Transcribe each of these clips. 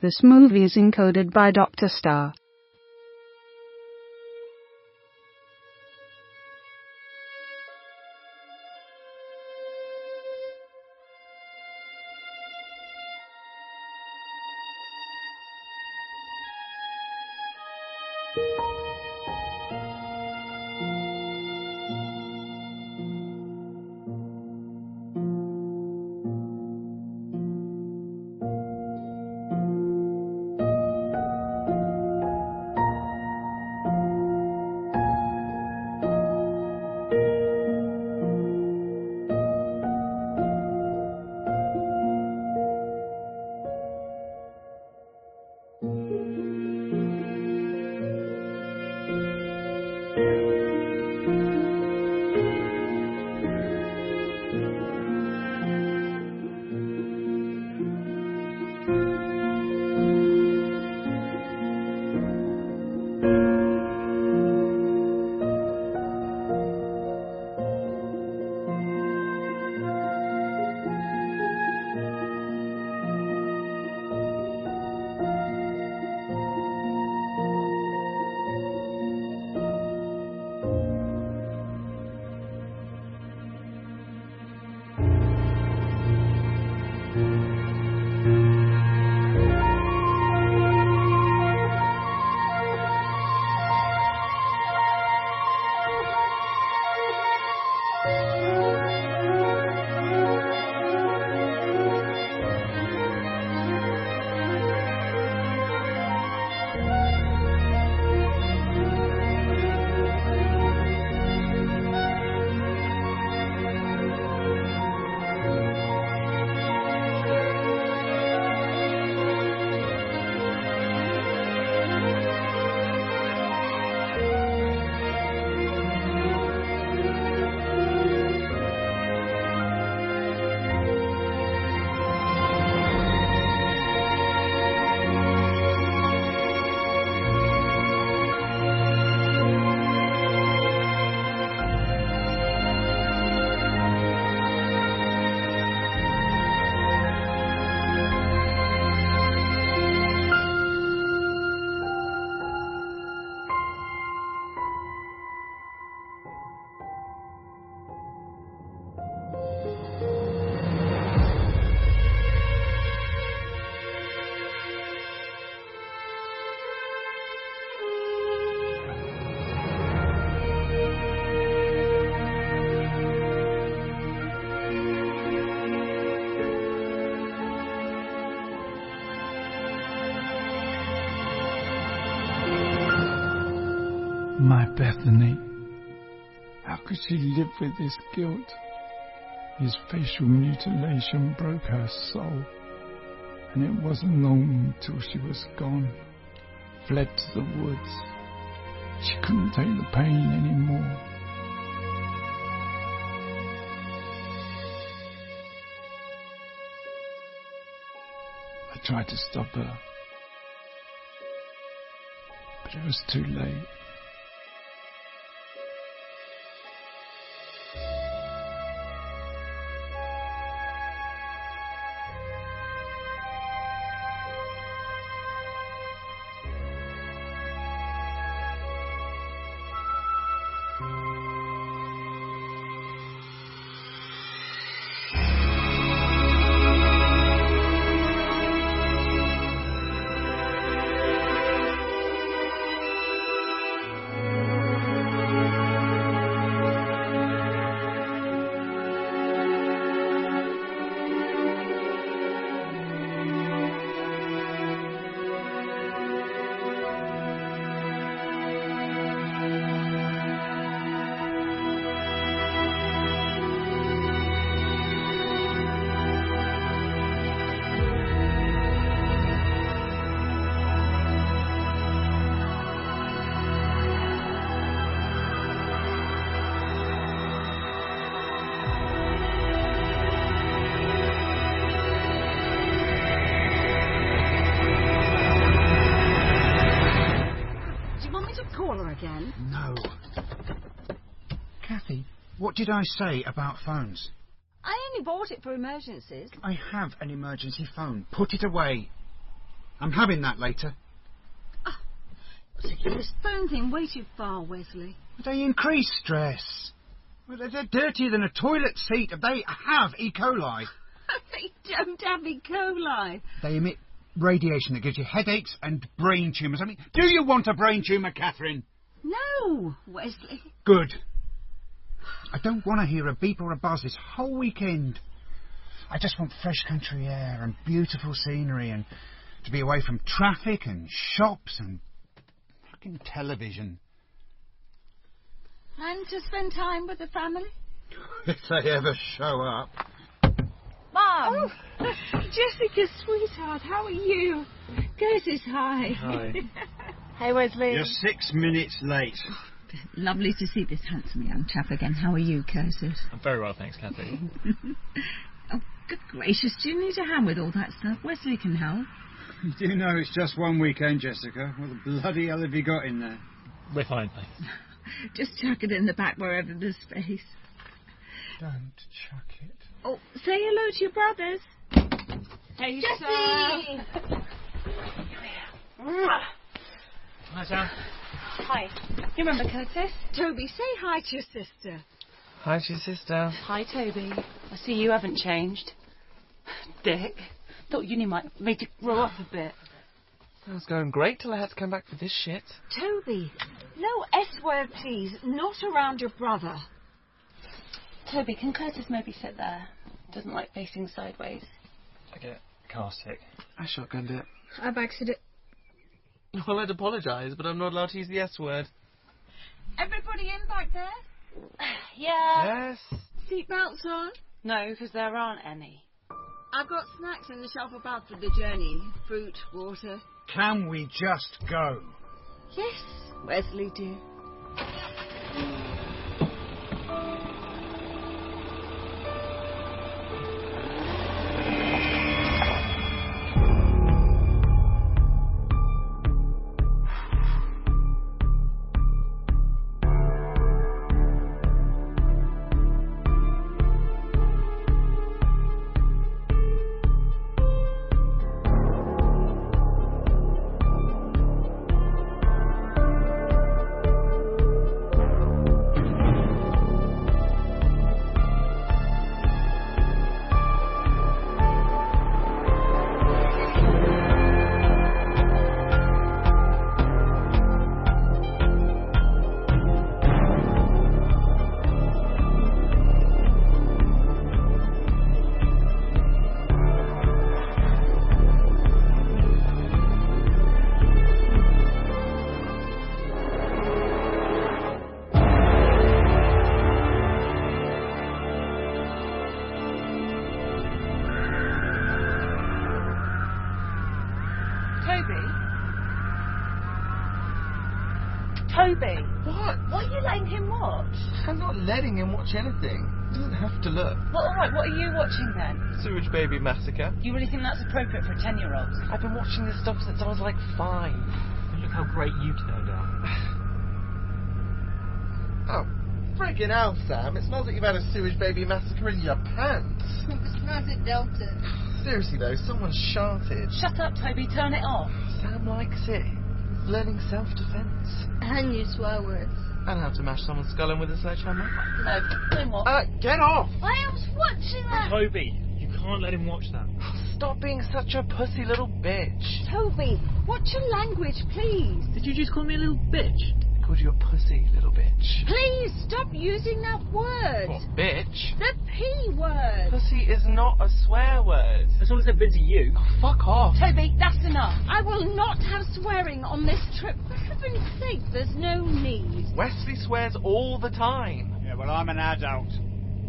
This movie is encoded by Dr. Star. My Bethany, how could she live with this guilt? His facial mutilation broke her soul, and it wasn't long till she was gone, fled to the woods. She couldn't take the pain anymore. I tried to stop her, but it was too late. Again? No. Kathy, what did I say about phones? I only bought it for emergencies. I have an emergency phone. Put it away. I'm having that later. Taking this phone thing way too far, Wesley. They increase stress. Well, they're dirtier than a toilet seat. They have E. coli. They don't have E. coli. They emit radiation that gives you headaches and brain tumours. I mean, do you want a brain tumour, Catherine? No, Wesley. Good. I don't want to hear a beep or a buzz this whole weekend. I just want fresh country air and beautiful scenery and to be away from traffic and shops and fucking television. And to spend time with the family? If they ever show up. Mum! Oh, Jessica, sweetheart, how are you? Curtis, hi. Hi. Hey, Wesley. You're 6 minutes late. Lovely to see this handsome young chap again. How are you, Curtis? I'm very well, thanks, Kathy. Oh, good gracious, do you need a hand with all that stuff? Wesley can help. You do know it's just one weekend, Jessica. What the bloody hell have you got in there? We're fine, thanks. Just chuck it in the back wherever there's space. Don't chuck it. Oh, say hello to your brothers. Hey, Jessie! Hi, Sam. Hi. You remember Curtis? Toby, say hi to your sister. Hi to your sister. Hi, Toby. I see you haven't changed. Dick, thought uni might have made you grow up a bit. That was going great till I had to come back for this shit. Toby, no S-word, please. Not around your brother. Toby, can Curtis maybe sit there? Doesn't like facing sideways. I get car sick. I shotgunned it. I've accident. Well, I'd apologise, but I'm not allowed to use the S word. Everybody in back there? Yeah. Yes. Seatbelts on? No, because there aren't any. I've got snacks in the shelf above for the journey. Fruit, water. Can we just go? Yes, Wesley, dear. Toby! What? What are you letting him watch? I'm not letting him watch anything. He doesn't have to look. Well, alright, what are you watching then? Sewage Baby Massacre. You really think that's appropriate for a 10-year-old? I've been watching this stuff since I was like 5. And look how great you turned out. Oh, friggin' hell, Sam. It smells like you've had a Sewage Baby Massacre in your pants. It smells like Delta. Seriously, though, someone sharted. Shut up, Toby, turn it off. Sam likes it. He's learning self-defence. And you swear words. And how to mash someone's skull in with a sledgehammer. No, don't what? Get off! I was watching that. Toby, you can't let him watch that. Stop being such a pussy little bitch. Toby, watch your language, please. Did you just call me a little bitch? I called you a pussy little bitch. Please stop using that word. What, bitch? The P word. Pussy is not a swear word. That's all it's ever been to you. Oh, fuck off. Toby, that's enough. I will not have swearing on this trip. For heaven's sake, there's no need. Wesley swears all the time. Yeah, well, I'm an adult.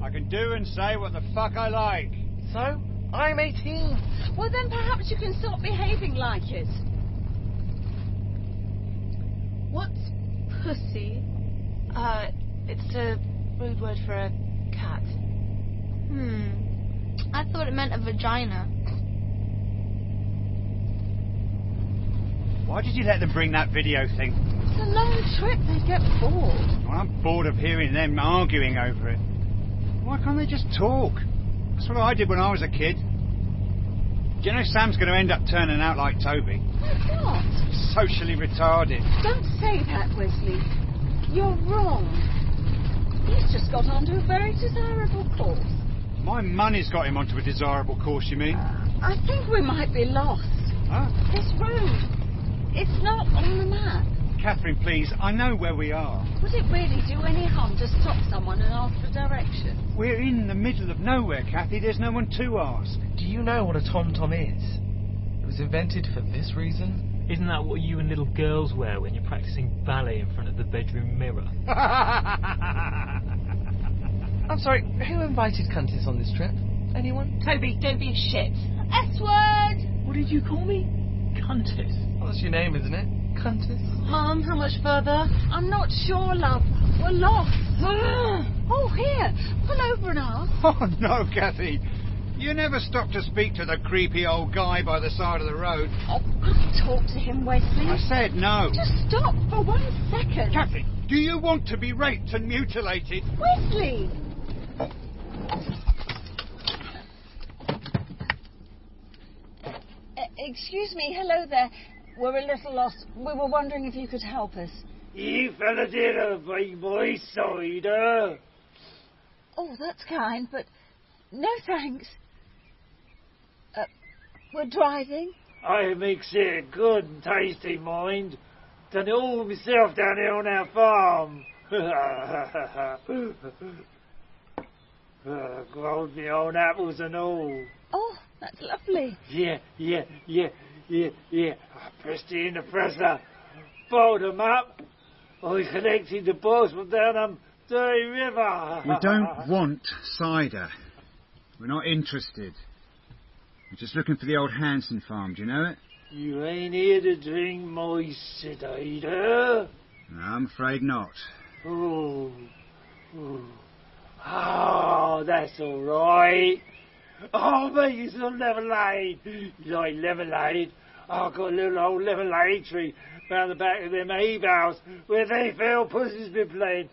I can do and say what the fuck I like. So, I'm 18. Well, then perhaps you can stop behaving like it. What's pussy? It's a rude word for a cat. I thought it meant a vagina. Why did you let them bring that video thing? It's a long trip. They'd get bored. Well, I'm bored of hearing them arguing over it. Why can't they just talk? That's what I did when I was a kid. Do you know Sam's going to end up turning out like Toby? What? Socially retarded. Don't say that, Wesley. You're wrong. He's just got onto a very desirable course. My money's got him onto a desirable course, you mean? I think we might be lost. Huh? This road, it's not on the map. Catherine, please, I know where we are. Would it really do any harm to stop someone and ask for directions? We're in the middle of nowhere, Cathy. There's no one to ask. Do you know what a tom-tom is? It was invented for this reason. Isn't that what you and little girls wear when you're practicing ballet in front of the bedroom mirror? I'm sorry, who invited Cuntis on this trip? Anyone? Toby, don't be a shit. S-word! What did you call me? Cuntis. Well, that's your name, isn't it? Cuntis? Mum, how much further? I'm not sure, love. We're lost. Oh, here. Pull over and ask. Oh, no, Cathy. You never stop to speak to the creepy old guy by the side of the road. Oh, I'll talk to him, Wesley. I said no. Just stop for 1 second. Cathy, do you want to be raped and mutilated? Wesley! Excuse me, hello there. We're a little lost. We were wondering if you could help us. You fellas here by my side, huh? Oh, that's kind, but no thanks. We're driving. I makes it good and tasty, mind. Done it all myself down here on our farm. Grown me own apples and all. Oh, that's lovely. Yeah. I pressed it in the presser, boiled them up. I collected the boys from down Dirty River. We don't want cider. We're not interested. We're just looking for the old Hanson farm. Do you know it? You ain't here to drink my cider? No, I'm afraid not. Oh, that's all right. Oh, make you some lemonade. You like lemonade? I've got a little old lemonade tree round the back of them hay bales where they fell pussy's been playing.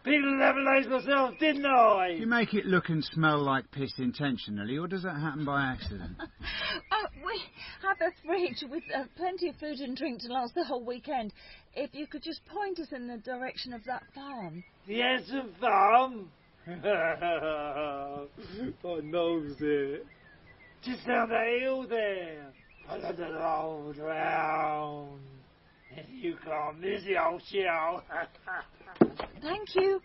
People lemonades myself, didn't I? You make it look and smell like piss intentionally, or does that happen by accident? We have a fridge with plenty of food and drink to last the whole weekend. If you could just point us in the direction of that farm. The Hanson farm? I knows it. Just down the hill there. Follow the road round. And you can't miss the old show. Thank you.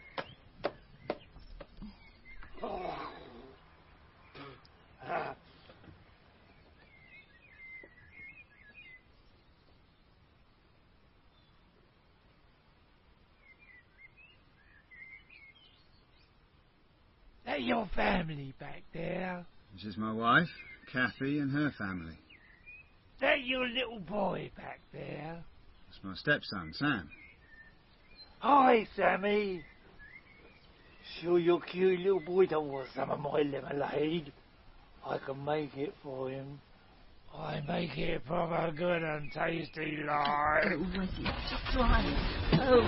That your family back there? This is my wife, Cathy, and her family. That your little boy back there? It's my stepson, Sam. Hi, Sammy. Sure your cute little boy don't want some of my lemonade? I can make it for him. I make it proper good and tasty like. Oh, Wesley, just drive. Oh.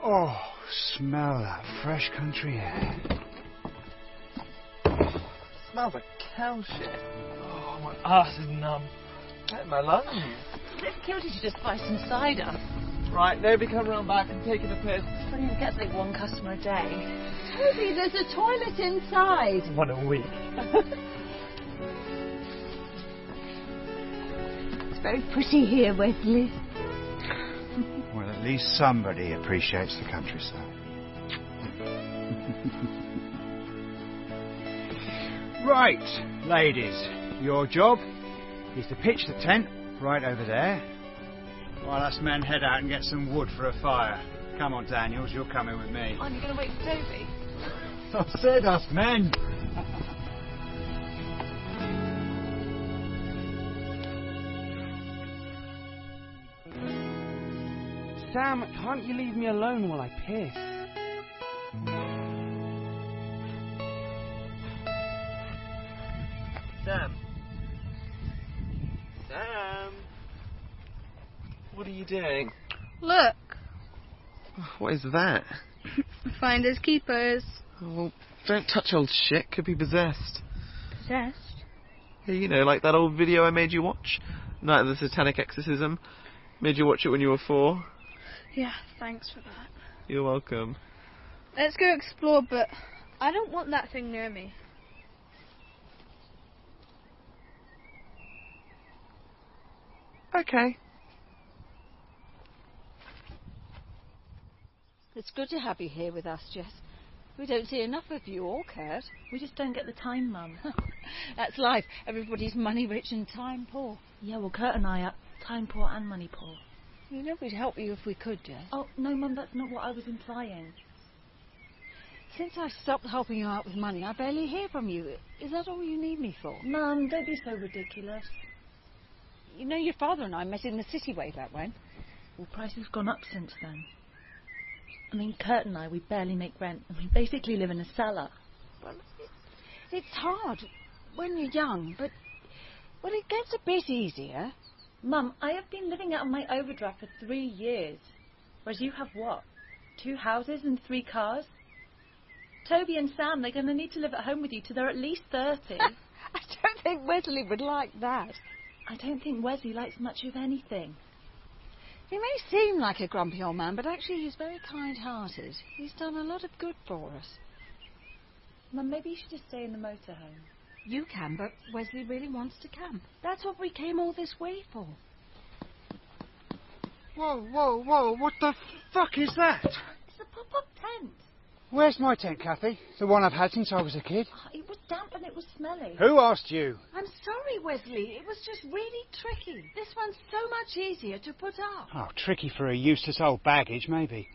Oh, smell that fresh country air. Smells like cow shit. Oh, my arse is numb. Hurt my lungs. Let's kill you to just buy some cider. Right, nobody come round back and taking a piss. Well, you get like one customer a day. Toby, there's a toilet inside. One a week. It's very pretty here, Wesley. Well, at least somebody appreciates the countryside. Right, ladies, your job is to pitch the tent right over there. Well, us men head out and get some wood for a fire. Come on, Daniels, you're coming with me. Aren't you going to wait for Toby? I said us men. Sam, can't you leave me alone while I piss? Sam. Sam. What are you doing? Look. What is that? Finders keepers. Oh, don't touch old shit. Could be possessed. Possessed? Yeah, you know, like that old video I made you watch. Night of the Satanic Exorcism. Made you watch it when you were 4. Yeah, thanks for that. You're welcome. Let's go explore, but I don't want that thing near me. Okay. It's good to have you here with us, Jess. We don't see enough of you or Kurt. We just don't get the time, Mum. That's life. Everybody's money rich and time poor. Yeah, well, Kurt and I are time poor and money poor. You know we'd help you if we could, Jess. Oh, no, Mum, that's not what I was implying. Since I stopped helping you out with money, I barely hear from you. Is that all you need me for? Mum, don't be so ridiculous. You know your father and I met in the city way back when. Well, prices have gone up since then. I mean, Kurt and I, we barely make rent, and we basically live in a cellar. Well, it's hard when you're young, but when it gets a bit easier... Mum, I have been living out of my overdraft for 3 years. Whereas you have what? 2 houses and 3 cars? Toby and Sam, they're going to need to live at home with you till they're at least 30. I don't think Wesley would like that. I don't think Wesley likes much of anything. He may seem like a grumpy old man, but actually he's very kind-hearted. He's done a lot of good for us. Mum, maybe you should just stay in the motorhome. You can, but Wesley really wants to camp. That's what we came all this way for. Whoa, what the fuck is that? It's a pop-up tent. Where's my tent, Kathy? The one I've had since I was a kid. Oh, it was damp and it was smelly. Who asked you? I'm sorry, Wesley. It was just really tricky. This one's so much easier to put up. Oh, tricky for a useless old baggage, maybe.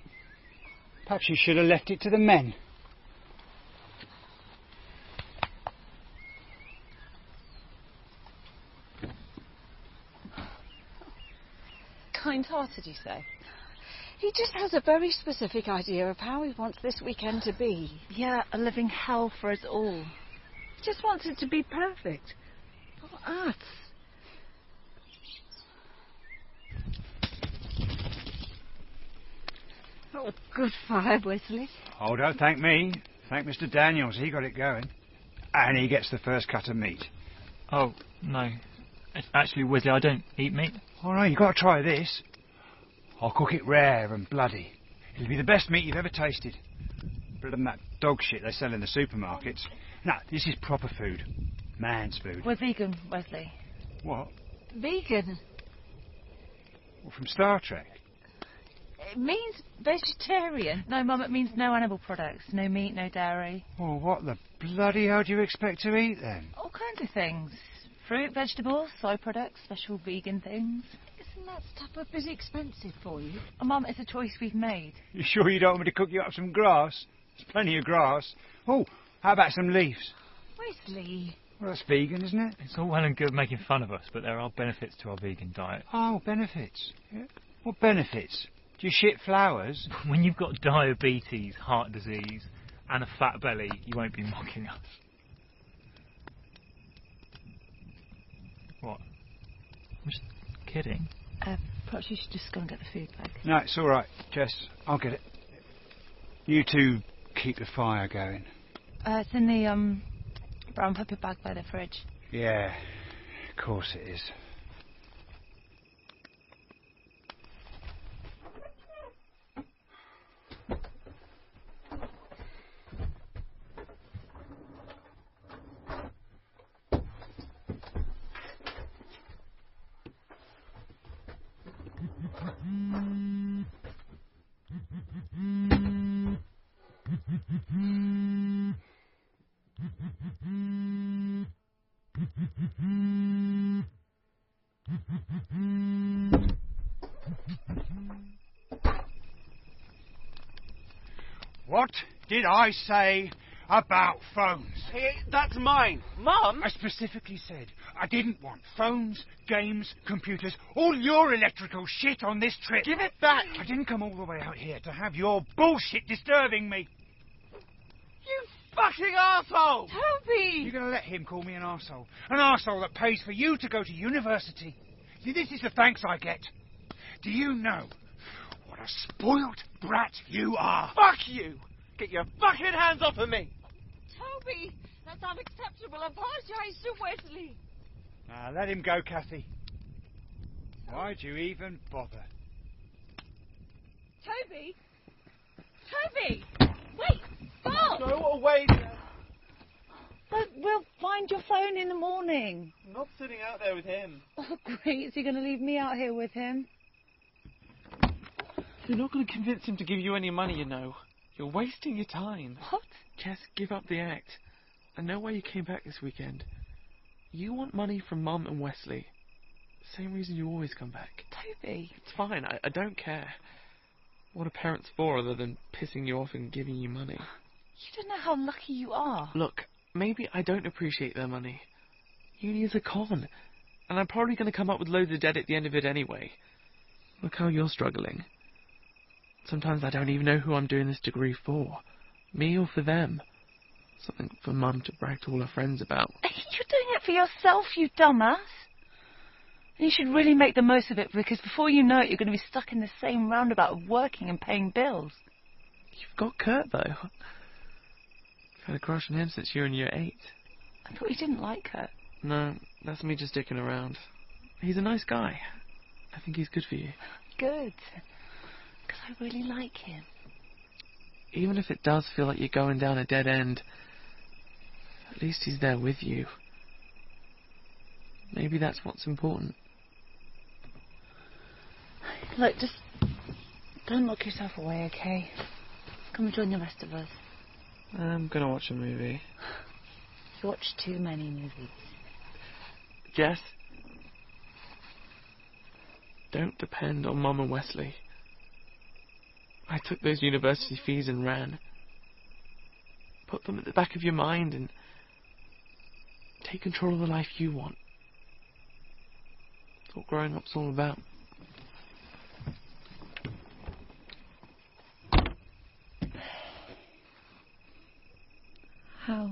Perhaps you should have left it to the men. Kind-hearted, you say? He just has a very specific idea of how he wants this weekend to be. Yeah, a living hell for us all. He just wants it to be perfect. For us. Oh, good fire, Wesley. Oh, don't thank me. Thank Mr. Daniels. He got it going. And he gets the first cut of meat. Oh, no. Actually, Wesley, I don't eat meat. Oh, no, you've got to try this. I'll cook it rare and bloody. It'll be the best meat you've ever tasted. Better than that dog shit they sell in the supermarkets. No, this is proper food. Man's food. We're vegan, Wesley. What? Vegan. Well, from Star Trek? It means vegetarian. No, Mum, it means no animal products. No meat, no dairy. Well, what the bloody hell do you expect to eat then? All kinds of things. Fruit, vegetables, soy products, special vegan things. Isn't that stuff a bit expensive for you? Oh, Mum, it's a choice we've made. You sure you don't want me to cook you up some grass? There's plenty of grass. Oh, how about some leaves? Wesley. Well, that's vegan, isn't it? It's all well and good making fun of us, but there are benefits to our vegan diet. Oh, benefits. Yeah. What benefits? Do you shit flowers? When you've got diabetes, heart disease, and a fat belly, you won't be mocking us. What? I'm just kidding. Perhaps you should just go and get the food bag. No, it's all right, Jess. I'll get it. You two keep the fire going. It's in the brown paper bag by the fridge. Yeah, of course it is. What did I say about phones? Hey, that's mine. Mum? I specifically said I didn't want phones, games, computers, all your electrical shit on this trip. Give it back. I didn't come all the way out here to have your bullshit disturbing me. You fucking arsehole! Toby! You're going to let him call me an arsehole? An arsehole that pays for you to go to university? See, this is the thanks I get. Do you know what a spoilt brat you are? Fuck you! Get your fucking hands off of me! Toby! That's unacceptable. Apologise to Wesley. Now, let him go, Kathy. Why'd you even bother? Toby! Toby! Wait! Stop! Go away! But we'll find your phone in the morning. I'm not sitting out there with him. Oh, great. Is he going to leave me out here with him? You're not going to convince him to give you any money, you know. You're wasting your time. What? Jess, give up the act. I know why you came back this weekend. You want money from Mum and Wesley. Same reason you always come back. Toby. It's fine. I don't care. What are parents for other than pissing you off and giving you money? You don't know how lucky you are. Look, maybe I don't appreciate their money. Uni is a con. And I'm probably going to come up with loads of debt at the end of it anyway. Look how you're struggling. Sometimes I don't even know who I'm doing this degree for. Me or for them. Something for Mum to brag to all her friends about. You're doing it for yourself, you dumbass. And you should really make the most of it, because before you know it, you're going to be stuck in the same roundabout of working and paying bills. You've got Kurt, though. I've had a crush on him since you were in year 8. I thought you didn't like Kurt. No, that's me just dicking around. He's a nice guy. I think he's good for you. Good. Because I really like him. Even if it does feel like you're going down a dead end, at least he's there with you. Maybe that's what's important. Look, just don't lock yourself away, okay? Come and join the rest of us. I'm gonna watch a movie. You watch too many movies. Jess, don't depend on Mum and Wesley. I took those university fees and ran. Put them at the back of your mind and take control of the life you want. That's what growing up's all about. How?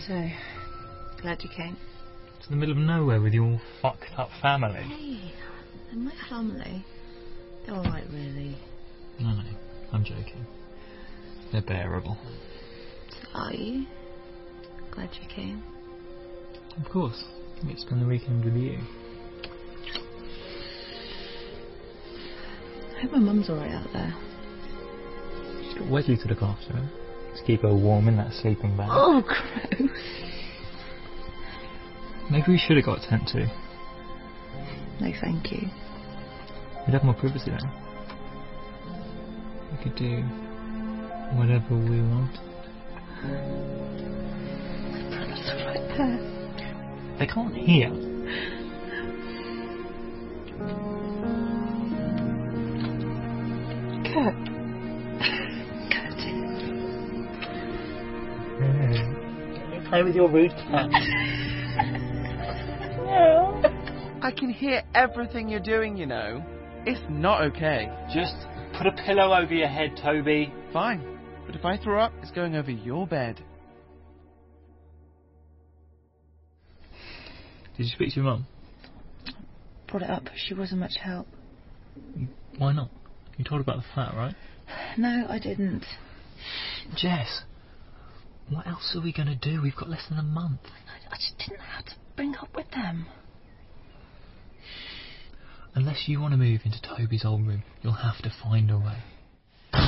So, glad you came. To the middle of nowhere with your fucked up family. Hey, and my family, they're alright really. No, I'm joking. They're bearable. So are you? Glad you came. Of course. We get to spend the weekend with you. I hope my mum's alright out there. She's got Wesley to look after her. To keep her warm in that sleeping bag. Oh, gross. Maybe we should have got a tent too. No, thank you. We'd have more privacy then. We could do whatever we want. My brother's right there. They can't hear. Kurt. Play with your rude cat. No. I can hear everything you're doing, you know. It's not okay. Just put a pillow over your head, Toby. Fine. But if I throw up, it's going over your bed. Did you speak to your mum? Brought it up, but she wasn't much help. Why not? You told her about the flat, right? No, I didn't. Jess, what else are we going to do? We've got less than a month. I just didn't know how to bring up with them. Unless you want to move into Toby's old room, you'll have to find a way. There's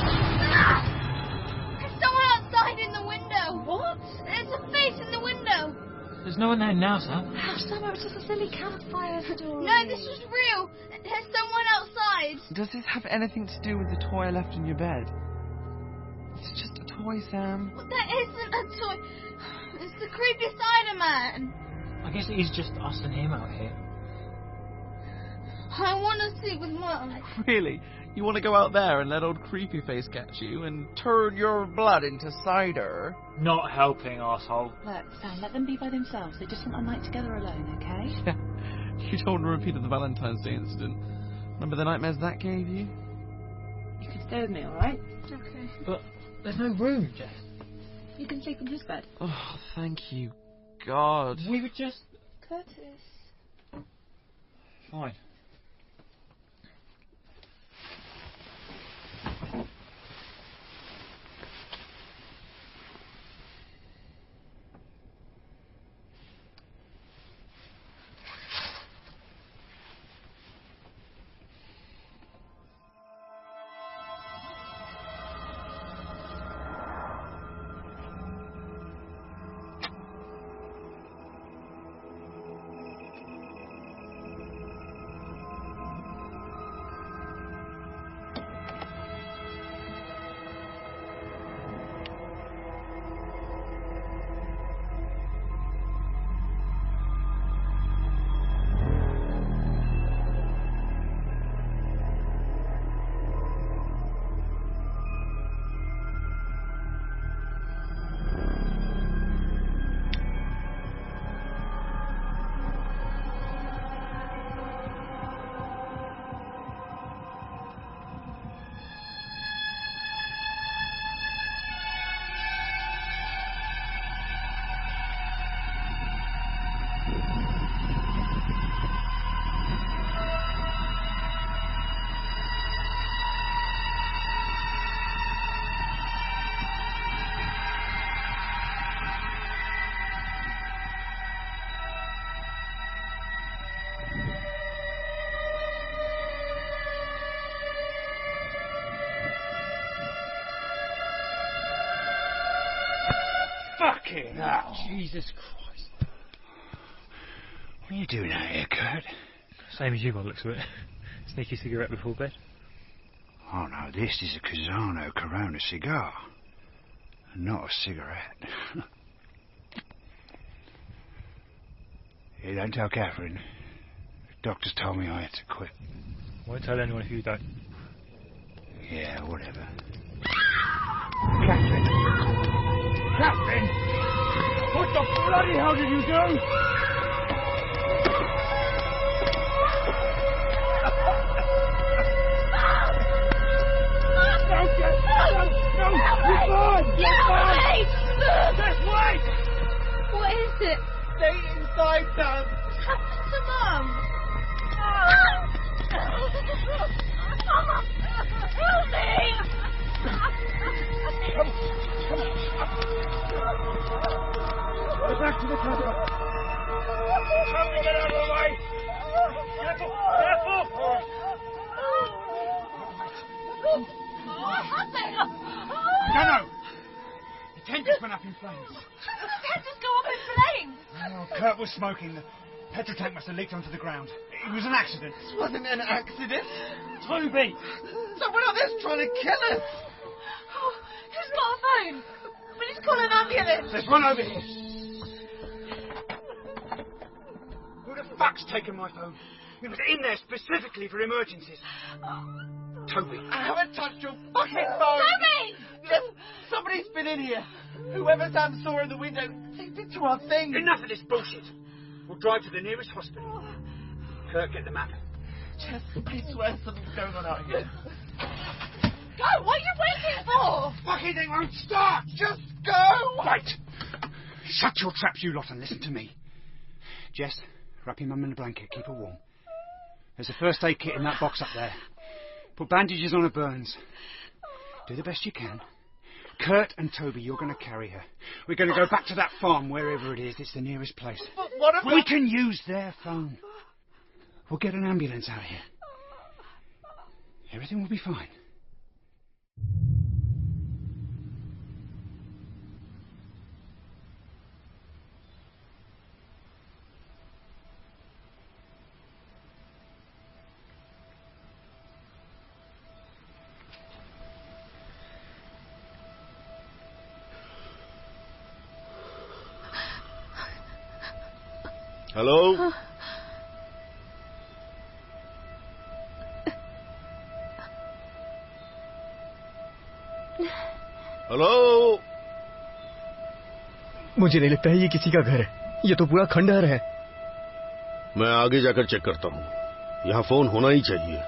someone outside in the window. What? There's a face in the window. There's no one there now, Sam. Oh, Sam, it was just a silly campfire story. No, this was real. There's someone outside. Does this have anything to do with the toy I left in your bed? It's just a toy, Sam. Well, that isn't a toy. It's the creepy Spider-Man. I guess it is just us and him out here. I want to sleep with Mum. Really? You want to go out there and let old creepy face catch you and turn your blood into cider? Not helping, arsehole. Look, Sam, let them be by themselves. They just want a night together alone, okay? Yeah. You don't want to repeat the Valentine's Day incident. Remember the nightmares that gave you? You can stay with me, alright? Okay. But there's no room, Jess. You can sleep in his bed. Oh, thank you, God. We would just... Curtis. Fine. Fucking hell. Jesus Christ. What are you doing out here, Kurt? Same as you by the looks of it. Sneaky cigarette before bed. Oh no, this is a Cusano Corona cigar. Not a cigarette. Hey, don't tell Catherine. The doctors told me I had to quit. Won't tell anyone if you don't. Yeah, whatever. Catherine! Catherine! What the bloody hell did you do? Just wait! What is it? Stay inside, Sam. What's happened to Mum? Help me! Go back to the camera. Help me get out of the way. Careful! Careful! No! The tent just went up in flames. How does the tent just go up in flames? Oh, Kurt was smoking. The petrol tank must have leaked onto the ground. It was an accident. This wasn't an accident. Toby! Someone out there's trying to kill us. Oh, who's got a phone? We need to call an ambulance. There's one over here. Who the fuck's taken my phone? It was in there specifically for emergencies. Toby. I haven't touched your fucking phone. Toby! Yes, somebody's been in here. Whoever Sam saw in the window taped it to our thing. Enough of this bullshit. We'll drive to the nearest hospital. Kurt, get the map. Jess, I swear something's going on out here. Go! What are you waiting for? Fucking thing won't start! Just go! Right! Shut your traps, you lot, and listen to me. Jess, wrap your mum in a blanket, keep her warm. There's a first aid kit in that box up there. Put bandages on her burns. Do the best you can. Kurt and Toby, you're going to carry her. We're going to go back to that farm, wherever it is. It's the nearest place. But what if We can use their phone. We'll get an ambulance out here. Everything will be fine. Hello? Hello? मुझे नहीं लगता है ये किसी का घर है। ये तो पूरा खंडहर है। मैं आगे जाकर चेक करता हूँ। यहाँ फोन होना ही चाहिए।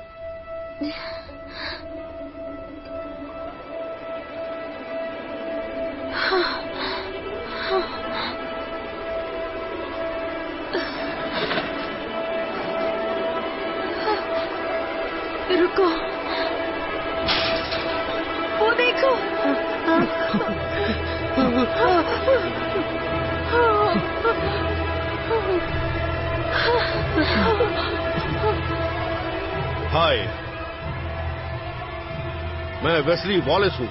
रुको, वो देखो। हाय, मैं वेस्ली वॉलेस हूँ।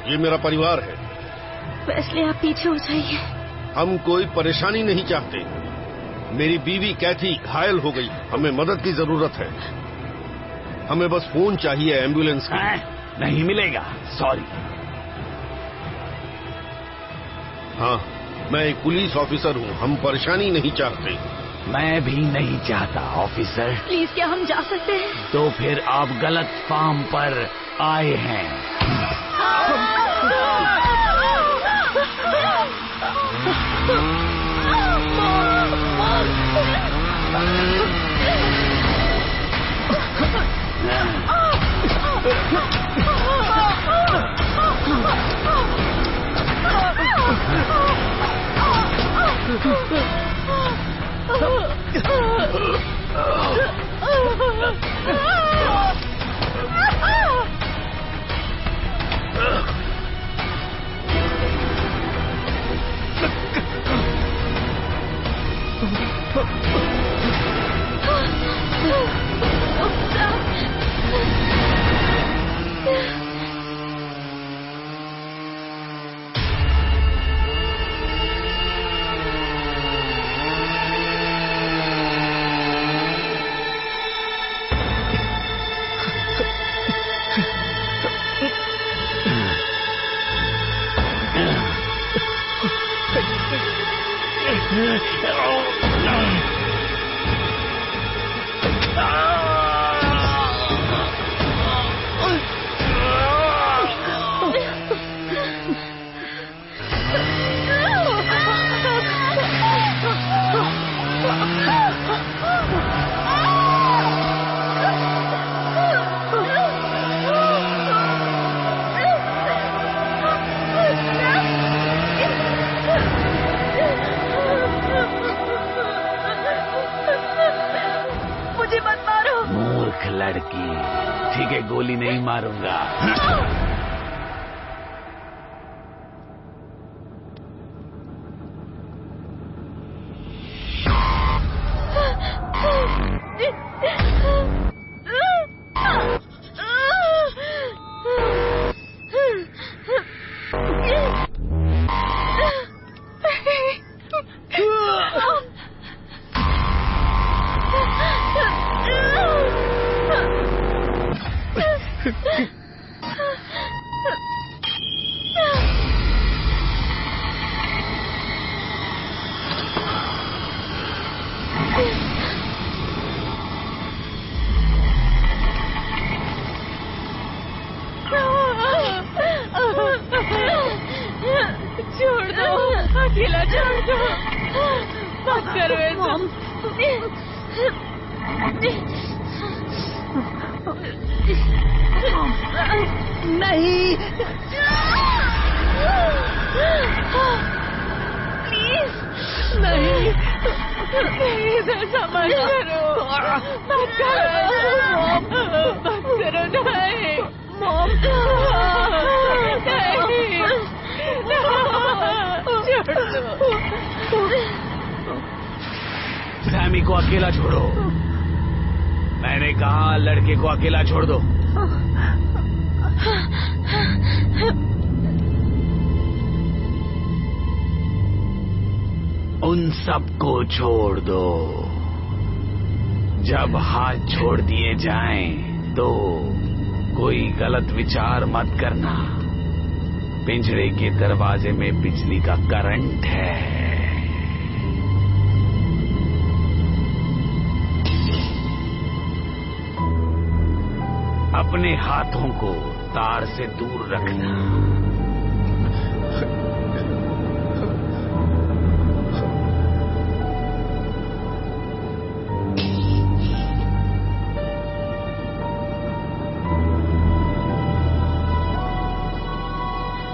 ये मेरा परिवार है। वेस्ली, आप पीछे हो जाइए। हम कोई परेशानी नहीं चाहते। मेरी बीवी कैथी घायल हो गई। हमें मदद की जरूरत है। हमें बस फोन चाहिए एम्बुलेंस की। नहीं मिलेगा, सॉरी। हाँ, मैं एक पुलिस ऑफिसर हूँ। हम परेशानी नहीं चाहते। मैं भी नहीं चाहता ऑफिसर। प्लीज, क्या हम जा सकते हैं? तो फिर आप गलत फार्म पर आए हैं। लड़की, ठीक है, गोली नहीं मारूंगा। छोड़ दो, अकेला छोड़ दो, मत करो ऐसा। नहीं, प्लीज नहीं, प्लीज ऐसा मत करो, मत करो, मत करो, नहीं, मॉम, सैमी को अकेला छोड़ो। मैंने कहा लड़के को अकेला छोड़ दो। उन सबको छोड़ दो। जब हाथ छोड़ दिए जाएं तो कोई गलत विचार मत करना। पिंजरे के दरवाजे में बिजली का करंट है। अपने हाथों को तार से दूर रखना।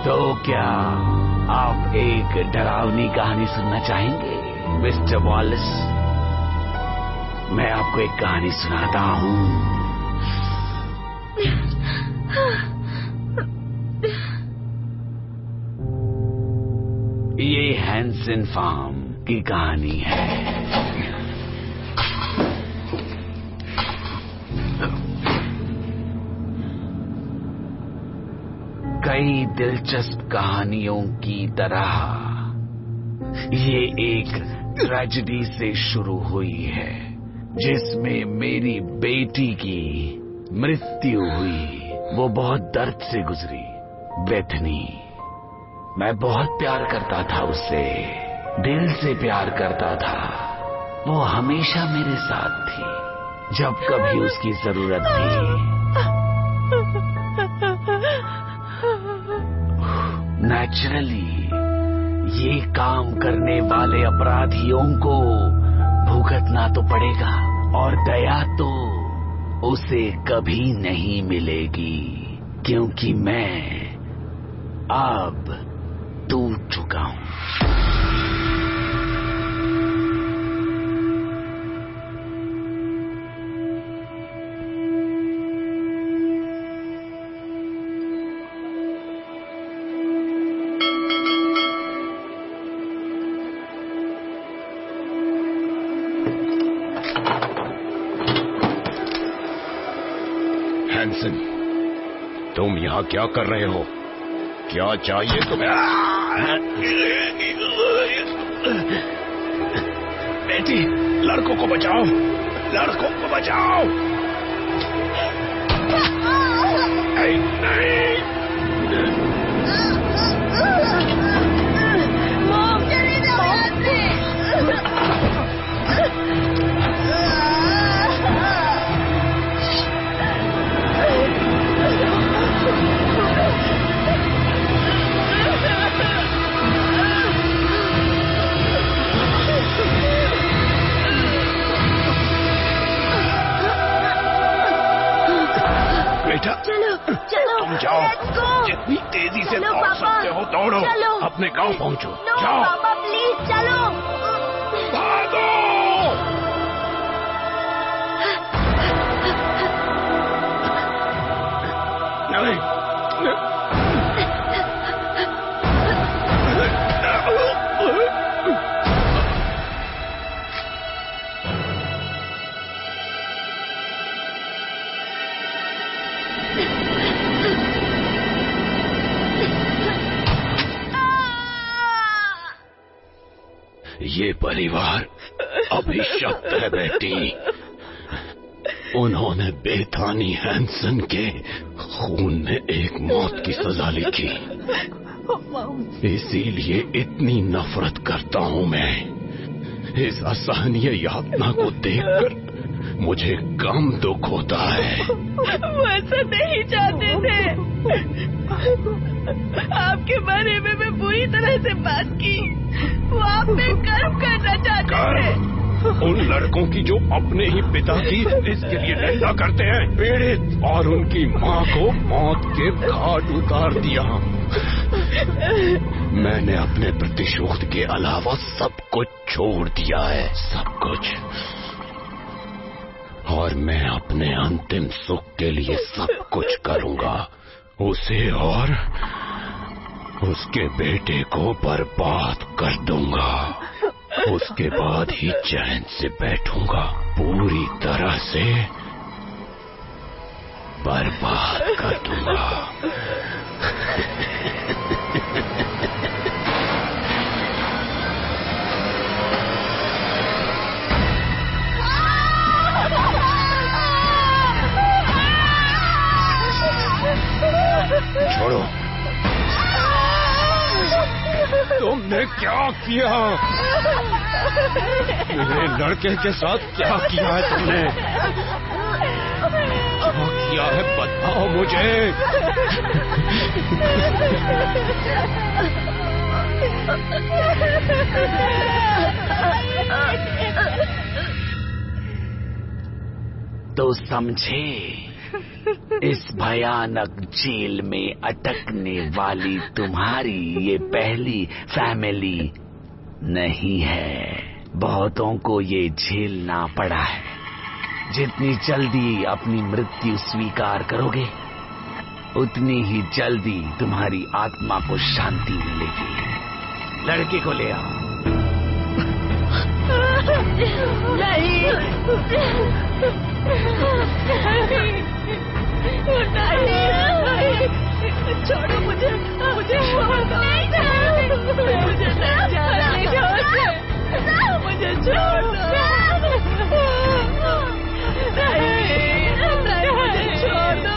तो क्या आप एक डरावनी कहानी सुनना चाहेंगे मिस्टर वॉलिस? मैं आपको एक कहानी सुनाता हूँ। ये हैंसन फार्म की कहानी है। कई दिलचस्प कहानियों की तरह ये एक ट्रेजेडी से शुरू हुई है, जिसमें मेरी बेटी की मृत्यु हुई। वो बहुत दर्द से गुजरी। बेथनी, मैं बहुत प्यार करता था उससे, दिल से प्यार करता था। वो हमेशा मेरे साथ थी जब कभी उसकी जरूरत थी। नेचुरली ये काम करने वाले अपराधियों को भुगतना तो पड़ेगा, और दया तो उसे कभी नहीं मिलेगी, क्योंकि मैं अब टूट चुका हूं। हैंसन, तुम यहाँ क्या कर रहे हो? क्या चाहिए तुम्हें? बेटी, लड़कों को बचाओ, लड़कों को बचाओ। नहीं। मॉम, चले जाओ यहाँ से। बेटा, चलो चलो, तुम जाओ, जितनी तेजी से दौड़ सकते हो दौड़ो, अपने गांव पहुंचो। जाओ पापा, प्लीज चलो। भागो। नहीं। ये परिवार अभिशप्त है बेटी। उन्होंने बेथानी हैंसन के खून में एक मौत की सजा लिखी। इसीलिए इतनी नफरत करता हूँ मैं। इस असहनीय यातना को देखकर मुझे कम दुख होता है। वो ऐसा नहीं चाहते थे। आपके बारे में मैं पूरी तरह से बात की। वो आप में गर्व करना चाहते थे। उन लड़कों की जो अपने ही पिता की इसके लिए निंदा करते हैं, पीड़ित, और उनकी माँ को मौत के घाट उतार दिया। मैंने अपने प्रतिशोध के अलावा सब कुछ छोड़ दिया है, सब कुछ। और मैं अपने अंतिम सुख के लिए सब कुछ करूंगा। उसे और उसके बेटे को बर्बाद कर दूंगा। उसके बाद ही चैन से बैठूंगा। पूरी तरह से बर्बाद कर दूंगा। तुमने क्या किया? मेरे लड़के के साथ क्या किया है तुमने? क्या किया है बताओ मुझे। तो समझे, इस भयानक जेल में अटकने वाली तुम्हारी ये पहली फैमिली नहीं है। बहुतों को ये झेलना पड़ा है। जितनी जल्दी अपनी मृत्यु स्वीकार करोगे, उतनी ही जल्दी तुम्हारी आत्मा को शांति मिलेगी। लड़के को ले आओ। नहीं, छोड़ो मुझे, मुझे छोड़ दो। मुझे नहीं जाना, मुझे छोड़ दो। नहीं, मुझे छोड़ दो।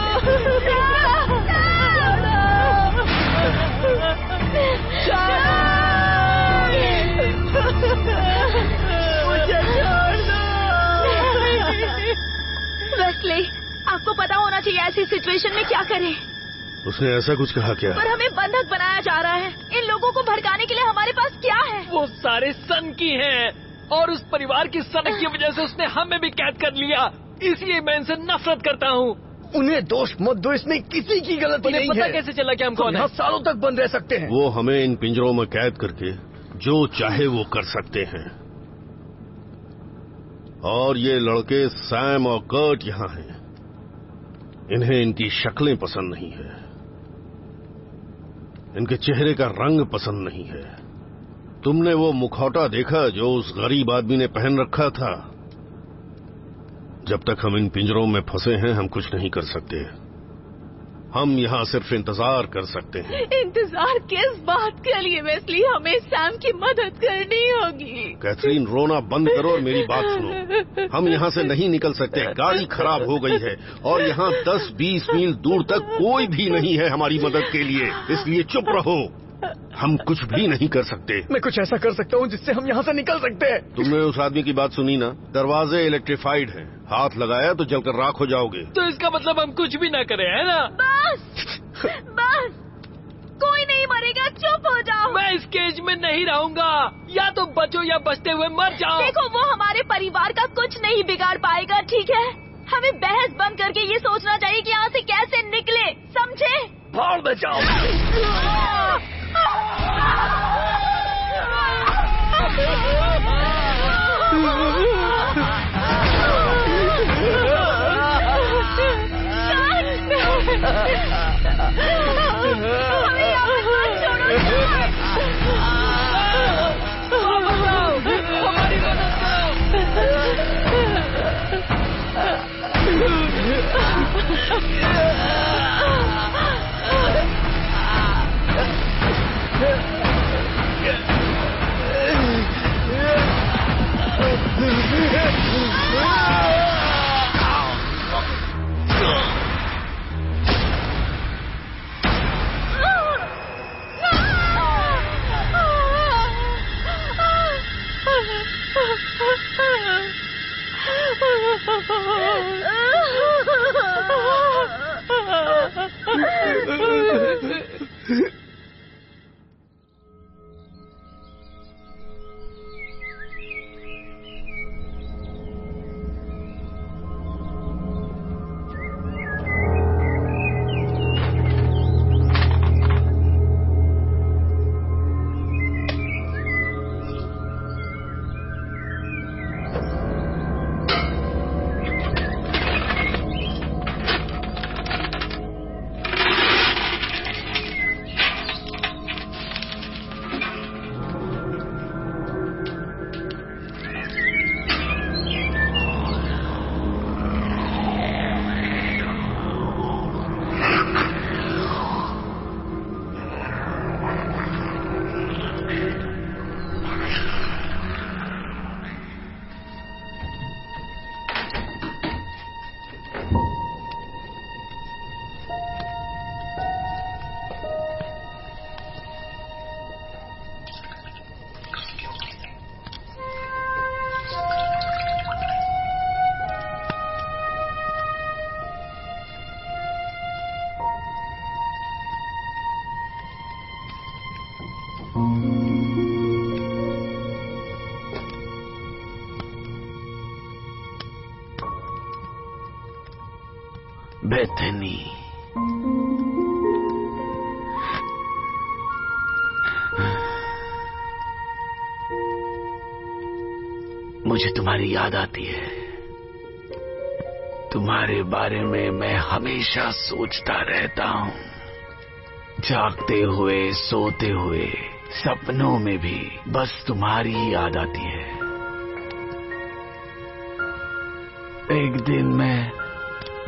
मुझे छोड़ दो। वेस्ली, आपको पता होना चाहिए ऐसी सिचुएशन में क्या करें। उसने ऐसा कुछ कहा क्या? पर हमें बंधक बनाया जा रहा है। इन लोगों को भड़काने के लिए हमारे पास क्या है? वो सारे सन की हैं और उस परिवार की सनक की वजह से उसने हमें भी कैद कर लिया। इसलिए मैं इनसे नफरत करता हूँ। उन्हें दोष मत दो, इसमें किसी की गलती नहीं है। पता कैसे चला कि हम कौन हैं? सालों तक बंद रह सकते हैं। वो हमें इन पिंजरों में कैद करके जो चाहे वो कर सकते हैं। और ये लड़के सैम और कर्ट यहाँ हैं। इन्हें इनकी शक्लें पसंद नहीं है, इनके चेहरे का रंग पसंद नहीं है। तुमने वो मुखौटा देखा जो उस गरीब आदमी ने पहन रखा था? जब तक हम इन पिंजरों में फंसे हैं, हम कुछ नहीं कर सकते। हम यहाँ सिर्फ इंतजार कर सकते हैं। इंतजार किस बात के लिए वेस्ली? हमें सैम की मदद करनी होगी। कैथरीन, रोना बंद करो और मेरी बात सुनो। हम यहाँ से नहीं निकल सकते। गाड़ी खराब हो गई है और यहाँ 10-20 मील दूर तक कोई भी नहीं है हमारी मदद के लिए। इसलिए चुप रहो। हम कुछ भी नहीं कर सकते। मैं कुछ ऐसा कर सकता हूँ जिससे हम यहाँ से निकल सकते हैं। तुमने उस आदमी की बात सुनी ना? दरवाजे इलेक्ट्रीफाइड हैं। हाथ लगाया तो जलकर राख हो जाओगे। तो इसका मतलब हम कुछ भी ना करें, है ना? बस कोई नहीं मरेगा, चुप हो जाओ। मैं इस केज में नहीं रहूंगा। या तो बचो या बचते हुए मर जाओ। देखो, वो हमारे परिवार का कुछ नहीं बिगाड़ पाएगा, ठीक है? हमें बहस बंद करके ये सोचना चाहिए कि यहाँ से कैसे निकले, समझे? भाड़ में जाओ। बेथनी, मुझे तुम्हारी याद आती है। तुम्हारे बारे में मैं हमेशा सोचता रहता हूँ, जागते हुए, सोते हुए, सपनों में भी बस तुम्हारी ही याद आती है। एक दिन मैं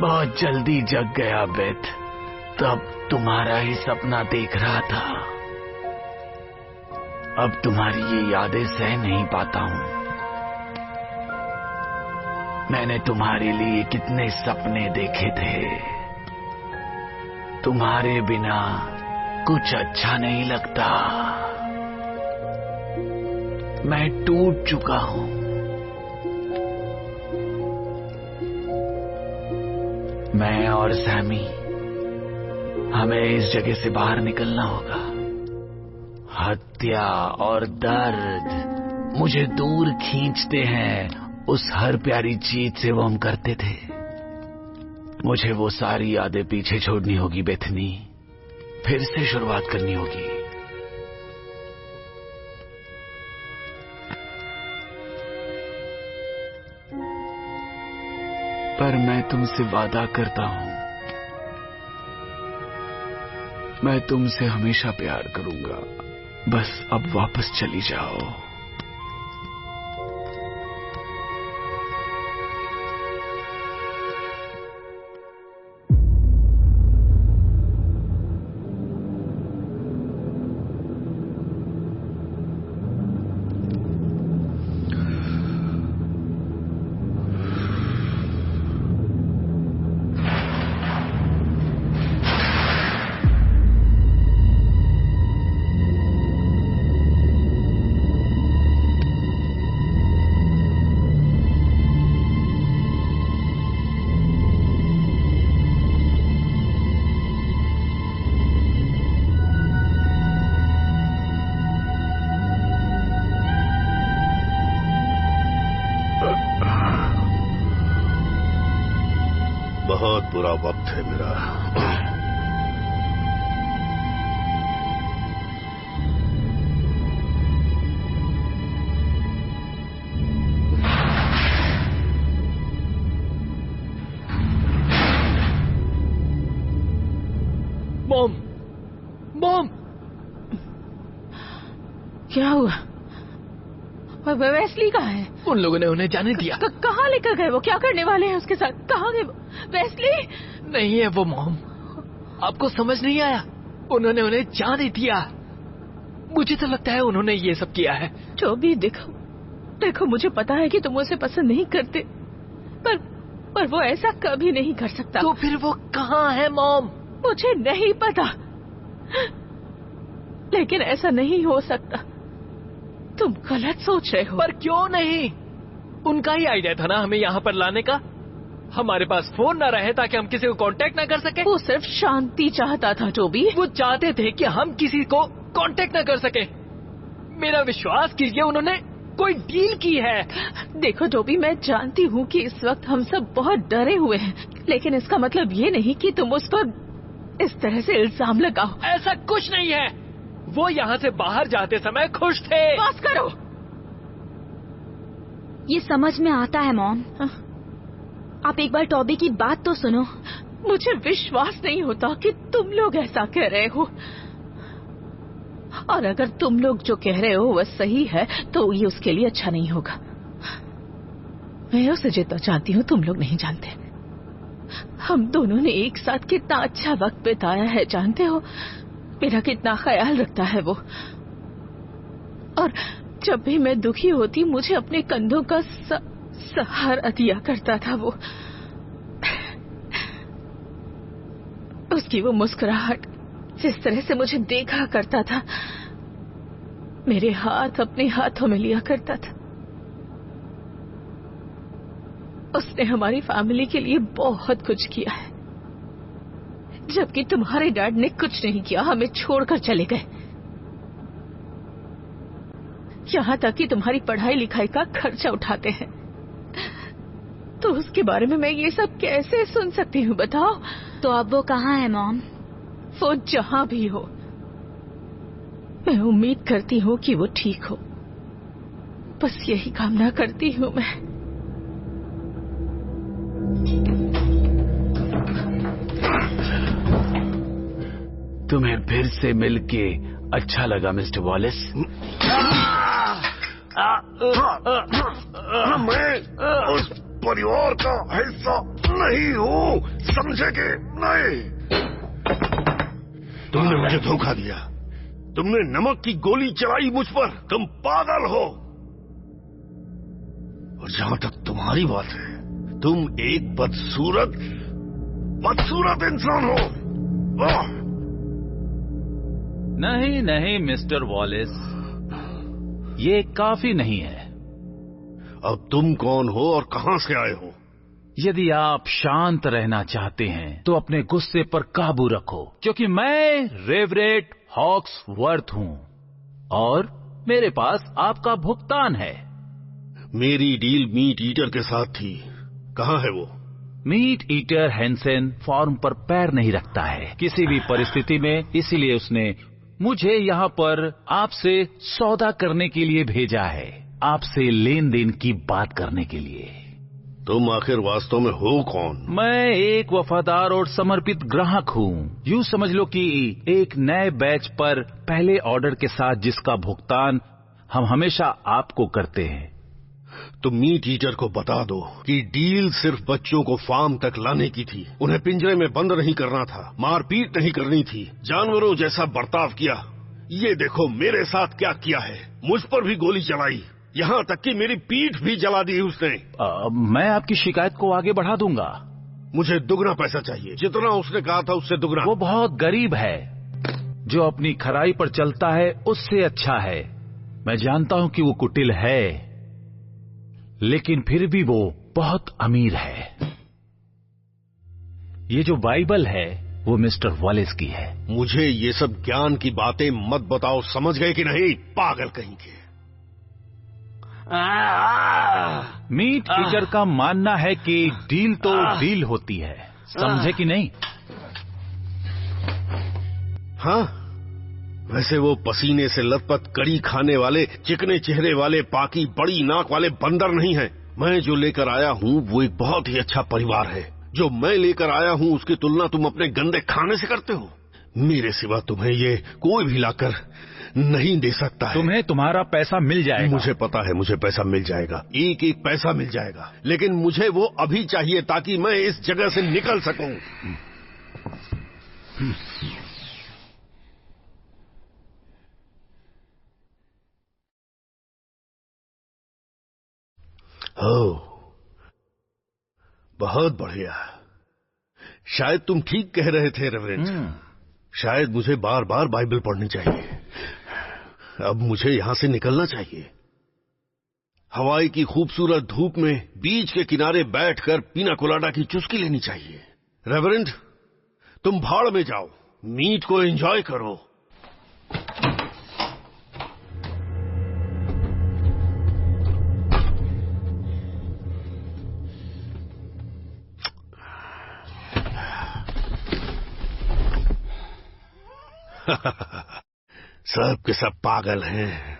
बहुत जल्दी जग गया बेथ, तब तुम्हारा ही सपना देख रहा था। अब तुम्हारी ये यादें सह नहीं पाता हूँ। मैंने तुम्हारे लिए कितने सपने देखे थे। तुम्हारे बिना कुछ अच्छा नहीं लगता। मैं टूट चुका हूँ। मैं और सैमी, हमें इस जगह से बाहर निकलना होगा। हत्या और दर्द मुझे दूर खींचते हैं उस हर प्यारी चीज से वो हम करते थे। मुझे वो सारी यादें पीछे छोड़नी होगी बेथनी, फिर से शुरुआत करनी होगी। पर मैं तुमसे वादा करता हूं, मैं तुमसे हमेशा प्यार करूंगा। बस अब वापस चली जाओ। बहुत बुरा वक्त है मेरा। मॉम, मॉम, क्या हुआ? वेस्ली कहाँ है? उन लोगों ने उन्हें जाने दिया। कहाँ लेकर गए वो? क्या करने वाले हैं उसके साथ? कहाँ गए वो? वेस्ली नहीं है वो मॉम, आपको समझ नहीं आया? उन्होंने उन्हें जाने दिया। मुझे तो लगता है उन्होंने ये सब किया है। जो भी देखो मुझे पता है कि तुम उसे पसंद नहीं करते, पर वो ऐसा कभी नहीं कर सकता। तो फिर वो कहाँ है मॉम? मुझे नहीं पता, लेकिन ऐसा नहीं हो सकता। तुम गलत सोच रहे हो। पर क्यों नहीं? उनका ही आइडिया था ना हमें यहाँ पर लाने का। हमारे पास फोन ना रहे ताकि हम किसी को कांटेक्ट ना कर सके। वो सिर्फ शांति चाहता था टोबी। वो चाहते थे कि हम किसी को कांटेक्ट ना कर सके। मेरा विश्वास कीजिए, उन्होंने कोई डील की है। देखो टोबी, मैं जानती हूँ कि इस वक्त हम सब बहुत डरे हुए हैं, लेकिन इसका मतलब ये नहीं कि तुम उस पर इस तरह से इल्जाम लगाओ। ऐसा कुछ नहीं है। वो यहाँ से बाहर जाते समय खुश थे। बस करो। ये समझ में आता है मॉम। आप एक बार टॉबी की बात तो सुनो। मुझे विश्वास नहीं होता कि तुम लोग ऐसा कह रहे हो, और अगर तुम लोग जो कह रहे हो वह सही है तो ये उसके लिए अच्छा नहीं होगा। मैं उसे जितना जानती हूँ तुम लोग नहीं जानते। हम दोनों ने एक साथ कितना अच्छा वक्त बिताया है, जानते हो? मेरा कितना ख्याल रखता है वो, और जब भी मैं दुखी होती मुझे अपने कंधों का सहारा दिया करता था वो। उसकी वो मुस्कुराहट, जिस तरह से मुझे देखा करता था, मेरे हाथ अपने हाथों में लिया करता था। उसने हमारी फैमिली के लिए बहुत कुछ किया है, जबकि तुम्हारे डैड ने कुछ नहीं किया, हमें छोड़कर चले गए। यहाँ तक कि तुम्हारी पढ़ाई लिखाई का खर्चा उठाते हैं। तो उसके बारे में मैं ये सब कैसे सुन सकती हूँ बताओ? तो अब वो कहाँ है मॉम? वो जहाँ भी हो, मैं उम्मीद करती हूँ कि वो ठीक हो। बस यही कामना करती हूँ मैं। तुम्हें फिर से मिलके अच्छा लगा मिस्टर वॉलिस। मैं उस परिवार का हिस्सा नहीं हूँ, समझे कि नहीं? तुमने मुझे धोखा दिया, तुमने नमक की गोली चलाई मुझ पर। तुम पागल हो। और जहां तक तुम्हारी बात है, तुम एक बदसूरत इंसान हो। नहीं नहीं मिस्टर वॉलिस, ये काफी नहीं है। अब तुम कौन हो और कहां से आए हो? यदि आप शांत रहना चाहते हैं तो अपने गुस्से पर काबू रखो, क्योंकि मैं रेवरेट हॉक्सवर्थ हूं और मेरे पास आपका भुगतान है। मेरी डील मीट ईटर के साथ थी, कहां है वो? मीट ईटर हैंसन फॉर्म पर पैर नहीं रखता है किसी भी परिस्थिति में, इसीलिए उसने मुझे यहाँ पर आपसे सौदा करने के लिए भेजा है, आपसे लेन देन की बात करने के लिए। तुम आखिर वास्तव में हो कौन? मैं एक वफादार और समर्पित ग्राहक हूँ। यूँ समझ लो कि एक नए बैच पर पहले ऑर्डर के साथ जिसका भुगतान हम हमेशा आपको करते हैं। तो मीट ईटर को बता दो कि डील सिर्फ बच्चों को फार्म तक लाने की थी, उन्हें पिंजरे में बंद नहीं करना था, मारपीट नहीं करनी थी, जानवरों जैसा बर्ताव किया। ये देखो मेरे साथ क्या किया है, मुझ पर भी गोली चलाई, यहाँ तक कि मेरी पीठ भी जला दी उसने। मैं आपकी शिकायत को आगे बढ़ा दूंगा। मुझे दुगना पैसा चाहिए, जितना उसने कहा था उससे दुगना। वो बहुत गरीब है, जो अपनी खराई पर चलता है उससे अच्छा है। मैं जानता हूँ कि वो कुटिल है, लेकिन फिर भी वो बहुत अमीर है। ये जो बाइबल है वो मिस्टर वॉलिस की है। मुझे ये सब ज्ञान की बातें मत बताओ, समझ गए कि नहीं? पागल कहीं के। मीट ईटर का मानना है कि डील तो डील होती है, समझे कि नहीं? हाँ, वैसे वो पसीने से लथपथ कड़ी खाने वाले चिकने चेहरे वाले पाकी बड़ी नाक वाले बंदर नहीं है। मैं जो लेकर आया हूँ वो एक बहुत ही अच्छा परिवार है। जो मैं लेकर आया हूँ उसकी तुलना तुम अपने गंदे खाने से करते हो। मेरे सिवा तुम्हें ये कोई भी लाकर नहीं दे सकता है। तुम्हें तुम्हारा पैसा मिल जाएगा। मुझे पता है, मुझे पैसा मिल जाएगा, एक एक पैसा मिल जाएगा, लेकिन मुझे वो अभी चाहिए ताकि मैं इस जगह से निकल सकूं। ओह, बहुत बढ़िया। शायद तुम ठीक कह रहे थे रेवरेंड। शायद मुझे बार बार बाइबल पढ़नी चाहिए। अब मुझे यहां से निकलना चाहिए। हवाई की खूबसूरत धूप में बीच के किनारे बैठकर पीना कोलाडा की चुस्की लेनी चाहिए। रेवरेंड, तुम भाड़ में जाओ, मीट को एंजॉय करो। सब के सब पागल हैं।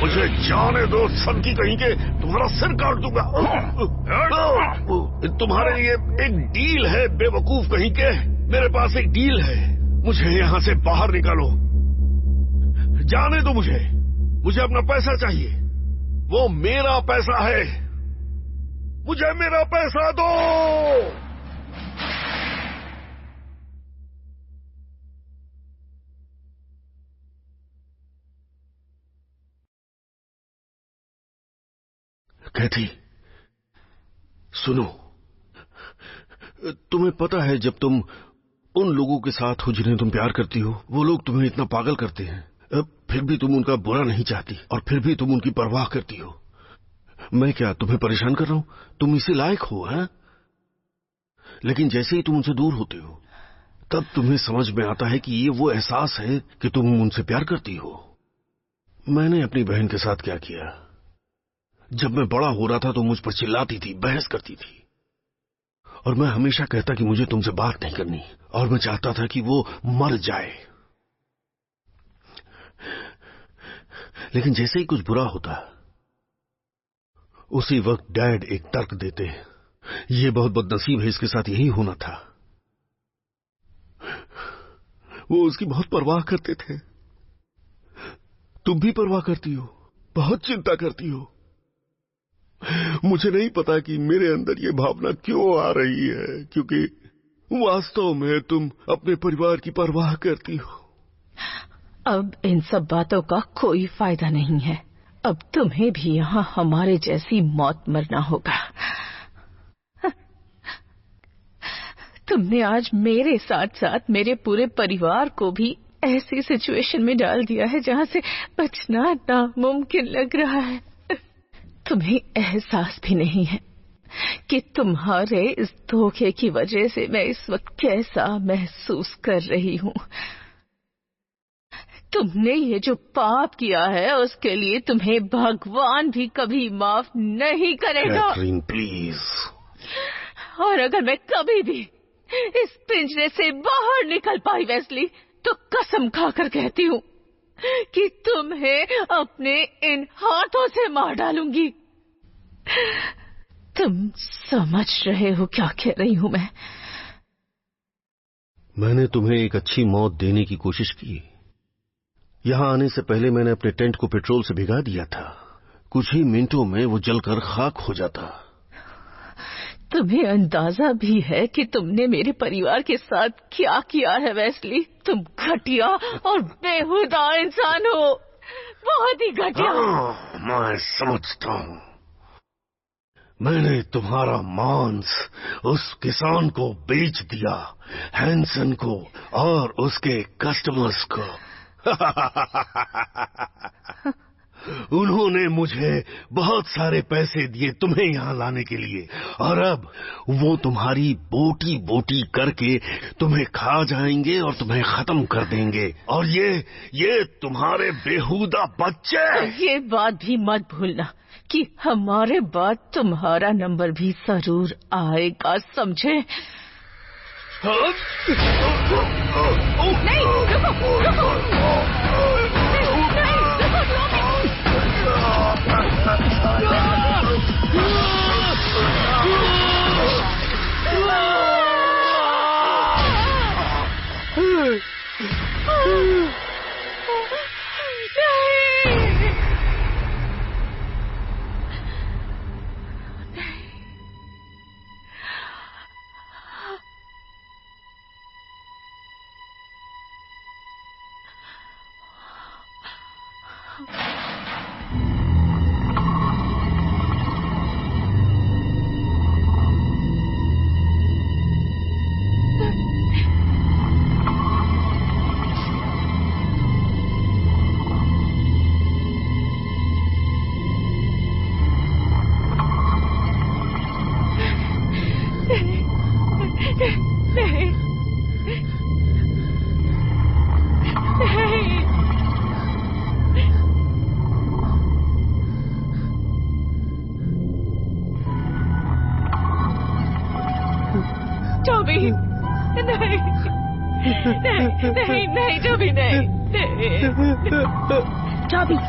मुझे जाने दो सबकी कहीं के, तुम्हारा सिर काट दूंगा। तुम्हारे लिए एक डील है बेवकूफ कहीं के। मेरे पास एक डील है, मुझे यहां से बाहर निकालो। जाने दो मुझे अपना पैसा चाहिए। वो मेरा पैसा है, मुझे मेरा पैसा दो। कैथी, सुनो, तुम्हें पता है जब तुम उन लोगों के साथ हो जिन्हें तुम प्यार करती हो, वो लोग तुम्हें इतना पागल करते हैं। फिर भी तुम उनका बुरा नहीं चाहती और फिर भी तुम उनकी परवाह करती हो। मैं क्या तुम्हें परेशान कर रहा हूं? तुम इसी लायक हो, हैं? लेकिन जैसे ही तुम उनसे दूर होते हो तब तुम्हें समझ में आता है कि ये वो एहसास है कि तुम उनसे प्यार करती हो। मैंने अपनी बहन के साथ क्या किया? जब मैं बड़ा हो रहा था तो मुझ पर चिल्लाती थी, बहस करती थी, और मैं हमेशा कहता कि मुझे तुमसे बात नहीं करनी, और मैं चाहता था कि वो मर जाए। लेकिन जैसे ही कुछ बुरा होता उसी वक्त डैड एक तर्क देते, ये बहुत बदनसीब है, इसके साथ यही होना था। वो उसकी बहुत परवाह करते थे। तुम भी परवाह करती हो, बहुत चिंता करती हो। मुझे नहीं पता कि मेरे अंदर ये भावना क्यों आ रही है, क्योंकि वास्तव में तुम अपने परिवार की परवाह करती हो। अब इन सब बातों का कोई फायदा नहीं है। अब तुम्हें भी यहाँ हमारे जैसी मौत मरना होगा। तुमने आज मेरे साथ साथ मेरे पूरे परिवार को भी ऐसी सिचुएशन में डाल दिया है जहाँ से बचना नामुमकिन लग रहा है। तुम्हें एहसास भी नहीं है कि तुम्हारे इस धोखे की वजह से मैं इस वक्त कैसा महसूस कर रही हूँ। तुमने ये जो पाप किया है उसके लिए तुम्हें भगवान भी कभी माफ नहीं करेगा। Catherine, please. और अगर मैं कभी भी इस पिंजरे से बाहर निकल पाई वेस्ली, तो कसम खाकर कहती हूँ कि तुम्हें अपने इन हाथों से मार डालूंगी। तुम समझ रहे हो क्या कह रही हूँ मैं? मैंने तुम्हें एक अच्छी मौत देने की कोशिश की। यहां आने से पहले मैंने अपने टेंट को पेट्रोल से भिगा दिया था। कुछ ही मिनटों में वो जलकर खाक हो जाता। तुम्हें अंदाजा भी है कि तुमने मेरे परिवार के साथ क्या किया है वेस्ली? तुम घटिया और बेहुदा इंसान हो, बहुत ही घटिया। मैं समझता हूँ। मैंने तुम्हारा मांस उस किसान को बेच दिया, हैंसन को और उसके कस्टमर्स को। उन्होंने मुझे बहुत सारे पैसे दिए तुम्हें यहाँ लाने के लिए, और अब वो तुम्हारी बोटी बोटी करके तुम्हें खा जाएंगे और तुम्हें खत्म कर देंगे। और ये तुम्हारे बेहुदा बच्चे। ये बात भी मत भूलना कि हमारे बाद तुम्हारा नंबर भी जरूर आएगा, समझे? नहीं, रुको, रुको।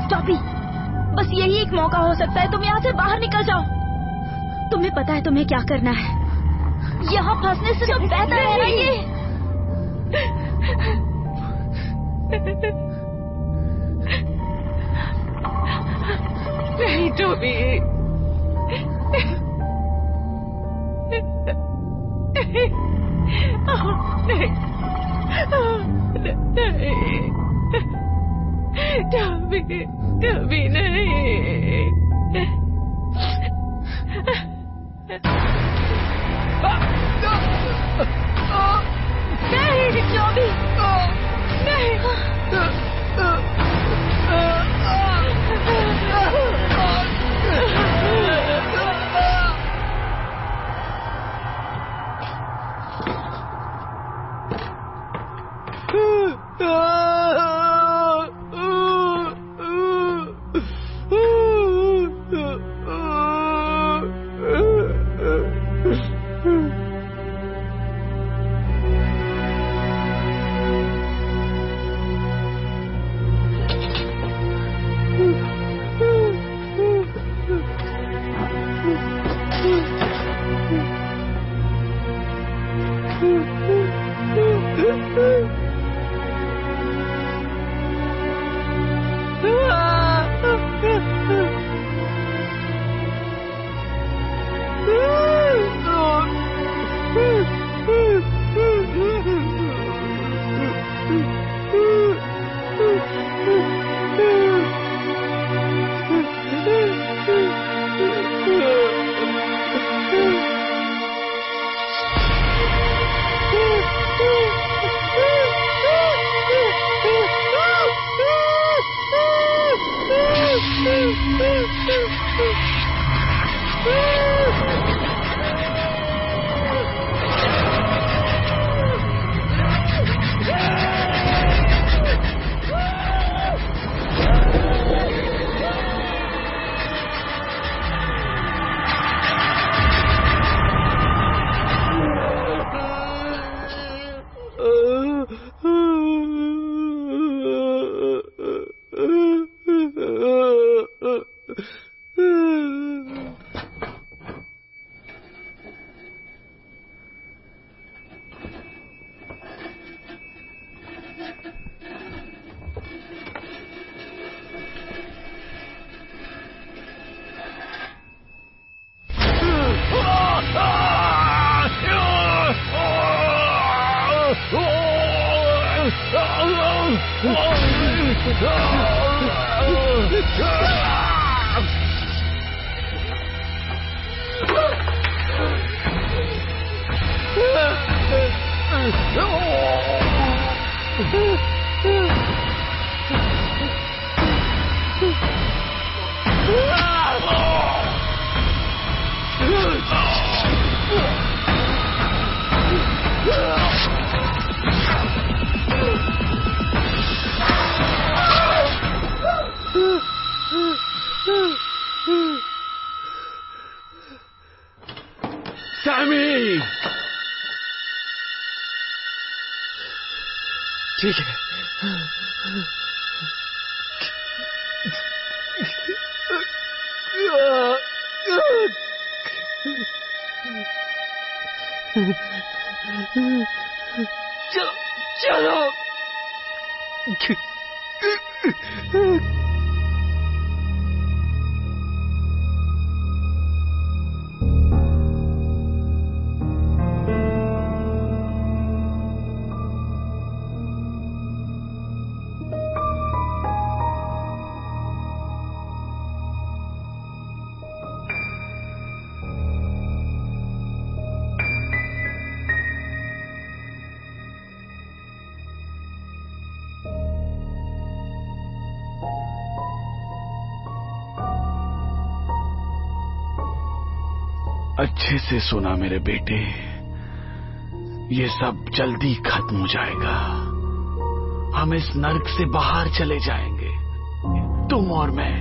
टॉबी, बस यही एक मौका हो सकता है। तुम यहाँ से बाहर निकल जाओ। तुम्हें पता है तुम्हें क्या करना है। यहाँ फंसने से तो बेहतर है ना ये। नहीं टॉबी, टॉबी नहीं। नहीं टॉबी, नहीं। सैमी! ठीक है। चलो। अच्छे से सुना मेरे बेटे, ये सब जल्दी खत्म हो जाएगा। हम इस नर्क से बाहर चले जाएंगे। तुम और मैं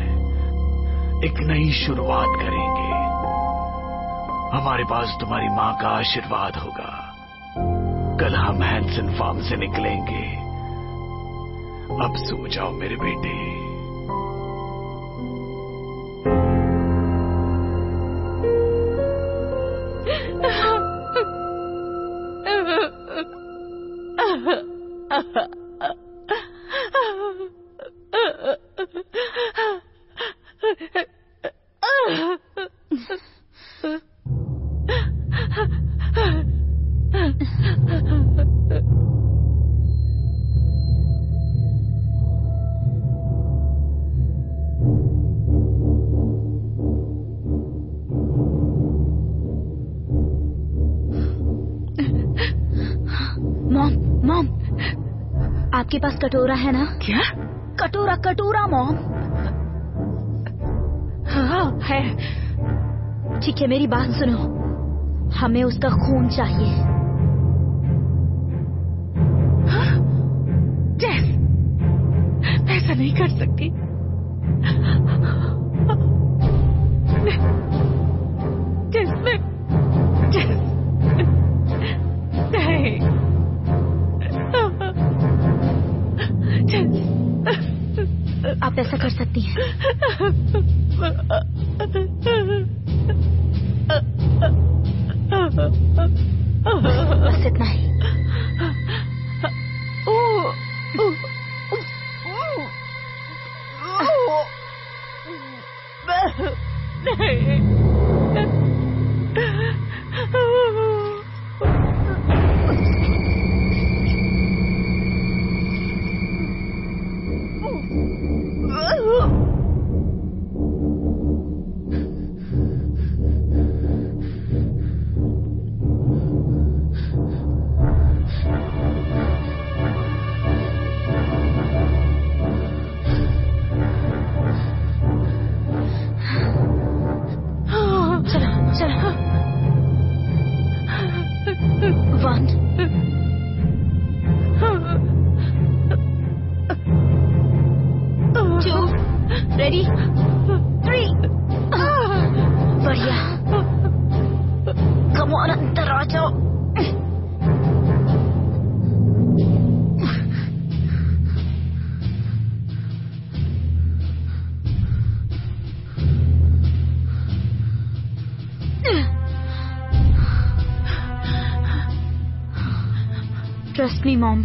एक नई शुरुआत करेंगे। हमारे पास तुम्हारी माँ का आशीर्वाद होगा। कल हम हैंसन फार्म से निकलेंगे। अब सो जाओ मेरे बेटे। आपके पास कटोरा है ना? क्या? कटोरा मॉम। हाँ है। ठीक है, मेरी बात सुनो। हमें उसका खून चाहिए। हाँ? जैस, मैं ऐसा नहीं कर सकती। आप ऐसा कर सकती हैं। बस इतना ही। Trust me, Mom.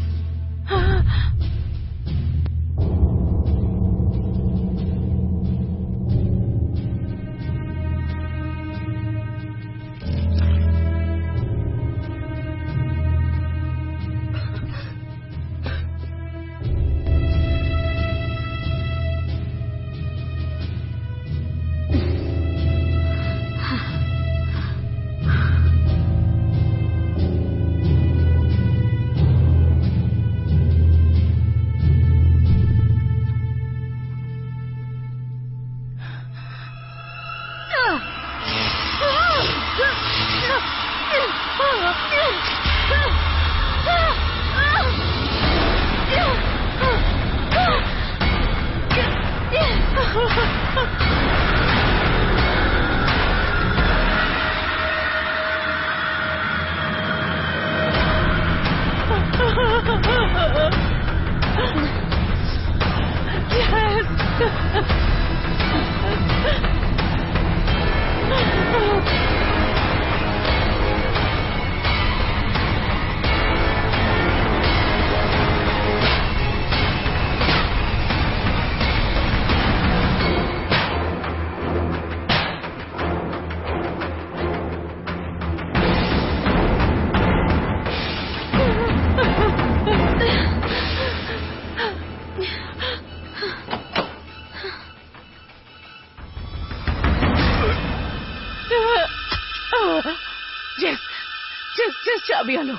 चाबियां लो,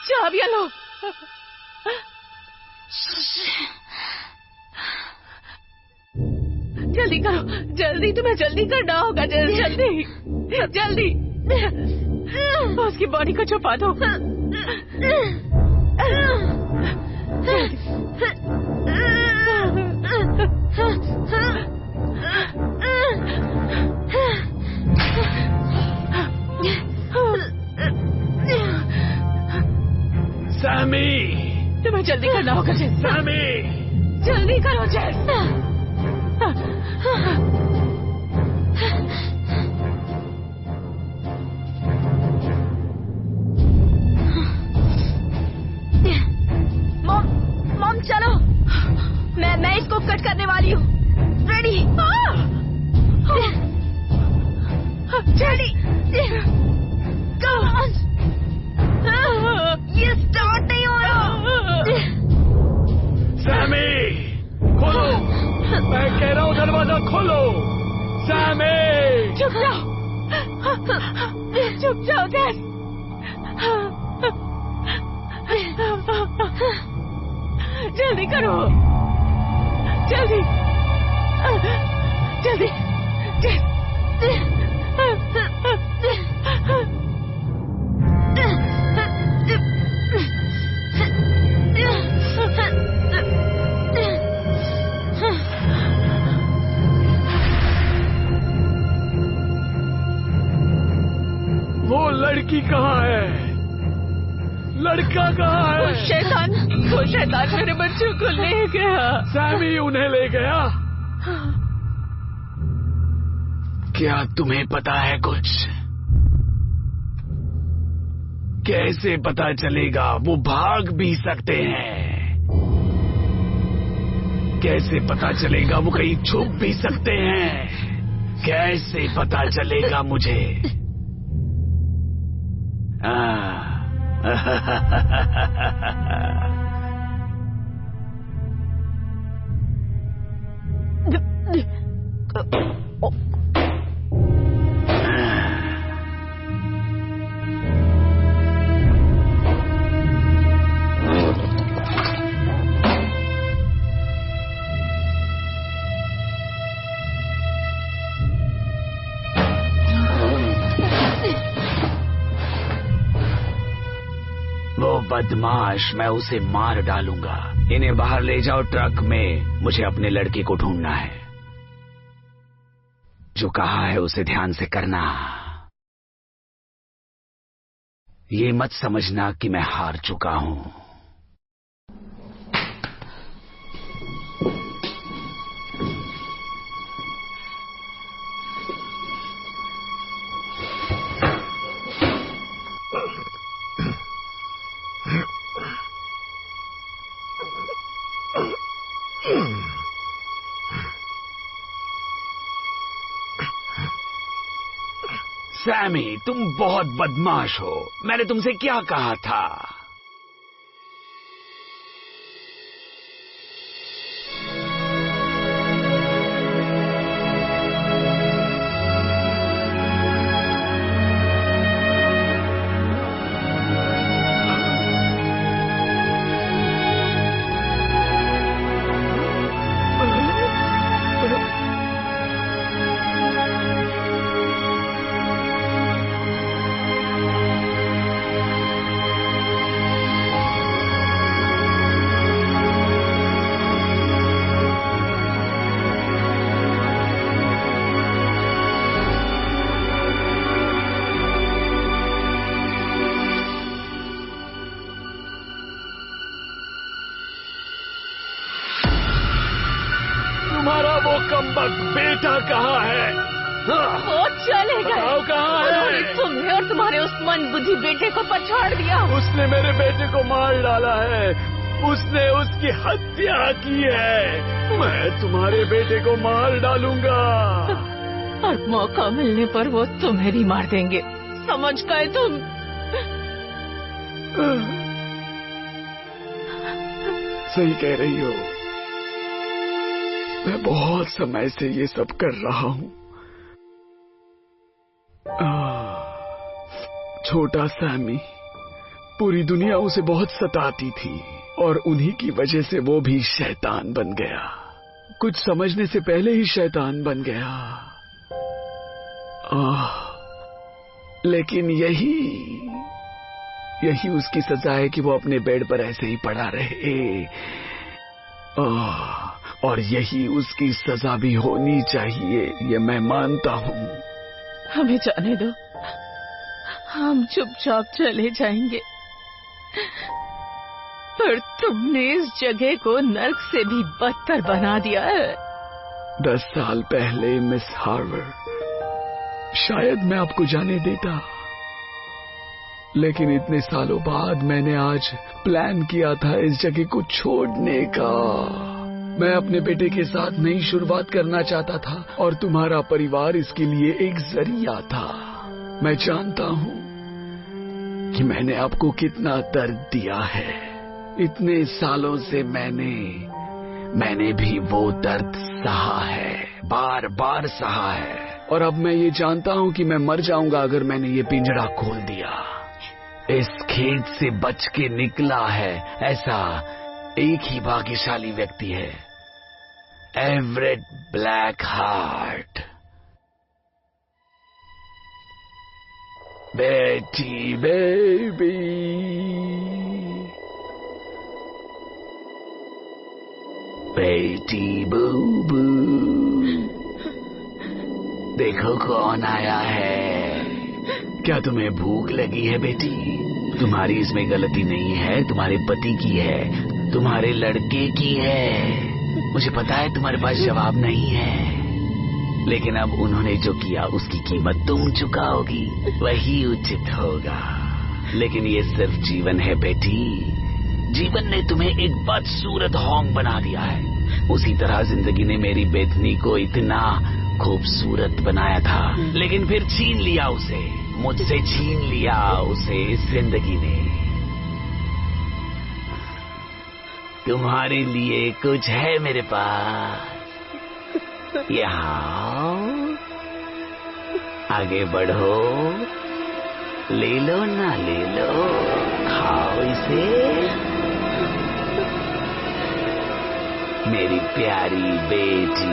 चाबियां लो। जल्दी करो, जल्दी, तुम्हें जल्दी करना होगा, जल्दी जल्दी। उसकी बॉडी को छुपा दो। सैमी, तुम्हें जल्दी करना होगा जेस। सैमी, जल्दी करो जेस। मॉम चलो, मैं इसको कट करने वाली हूँ। रेडी? जल्दी। Come on। ये स्टार्ट नहीं हो रहा। सैमी, खोलो, मैं कह रहा हूँ दरवाजा खोलो। सैमी, चुप जाओ, चुप जाओ जेस। जल्दी करो, जल्दी जल्दी। वो लड़की कहाँ है? लड़का कहाँ है? वो शैतान मेरे बच्चों को ले गया। सैमी उन्हें ले गया? क्या तुम्हें पता है कुछ? कैसे पता चलेगा? वो भाग भी सकते हैं। कैसे पता चलेगा? वो कहीं छुप भी सकते हैं। कैसे पता चलेगा मुझे? बदमाश, मैं उसे मार डालूंगा। इन्हें बाहर ले जाओ ट्रक में। मुझे अपने लड़के को ढूंढना है। जो कहा है उसे ध्यान से करना। ये मत समझना कि मैं हार चुका हूं। सैमी, तुम बहुत बदमाश हो। मैंने तुमसे क्या कहा था? तुम्हारा वो कमबख्त बेटा कहाँ है? वो चले गए। कहाँ है? उन्होंने तुम्हें और तुम्हारे उस मंदबुद्धि बेटे को पछाड़ दिया। उसने मेरे बेटे को मार डाला है। उसने उसकी हत्या की है। मैं तुम्हारे बेटे को मार डालूंगा। और मौका मिलने पर वो तुम्हें भी मार देंगे। समझ गए तुम? सही कह रही हो। मैं बहुत समय से ये सब कर रहा हूँ। छोटा सैमी, पूरी दुनिया उसे बहुत सताती थी और उन्हीं की वजह से वो भी शैतान बन गया। कुछ समझने से पहले ही शैतान बन गया। लेकिन यही उसकी सजा है कि वो अपने बेड पर ऐसे ही पड़ा रहे। और यही उसकी सजा भी होनी चाहिए, ये मैं मानता हूँ। हमें जाने दो, हम चुपचाप चले जाएंगे। पर तुमने इस जगह को नर्क से भी बदतर बना दिया है। 10 साल पहले मिस हार्वर, शायद मैं आपको जाने देता, लेकिन इतने सालों बाद मैंने आज प्लान किया था इस जगह को छोड़ने का। मैं अपने बेटे के साथ नई शुरुआत करना चाहता था और तुम्हारा परिवार इसके लिए एक जरिया था। मैं जानता हूँ कि मैंने आपको कितना दर्द दिया है। इतने सालों से मैंने भी वो दर्द सहा है, बार बार सहा है। और अब मैं ये जानता हूँ कि मैं मर जाऊंगा अगर मैंने ये पिंजरा खोल दिया। इस खेत से बच के निकला है ऐसा एक ही भाग्यशाली व्यक्ति है, एवरेट ब्लैक हार्ट। बेटी बेबी, बेटी बूबू, देखो कौन आया है। क्या तुम्हें भूख लगी है बेटी? तुम्हारी इसमें गलती नहीं है, तुम्हारे पति की है, तुम्हारे लड़के की है। मुझे पता है तुम्हारे पास जवाब नहीं है, लेकिन अब उन्होंने जो किया उसकी कीमत तुम चुकाओगी, वही उचित होगा। लेकिन ये सिर्फ जीवन है बेटी। जीवन ने तुम्हें एक बदसूरत होंग बना दिया है। उसी तरह जिंदगी ने मेरी बेथनी को इतना खूबसूरत बनाया था, लेकिन फिर छीन लिया उसे, मुझसे छीन लिया उसे इस जिंदगी ने। तुम्हारे लिए कुछ है मेरे पास, यहाँ आगे बढ़ो, ले लो ना ले लो, खाओ इसे मेरी प्यारी बेटी।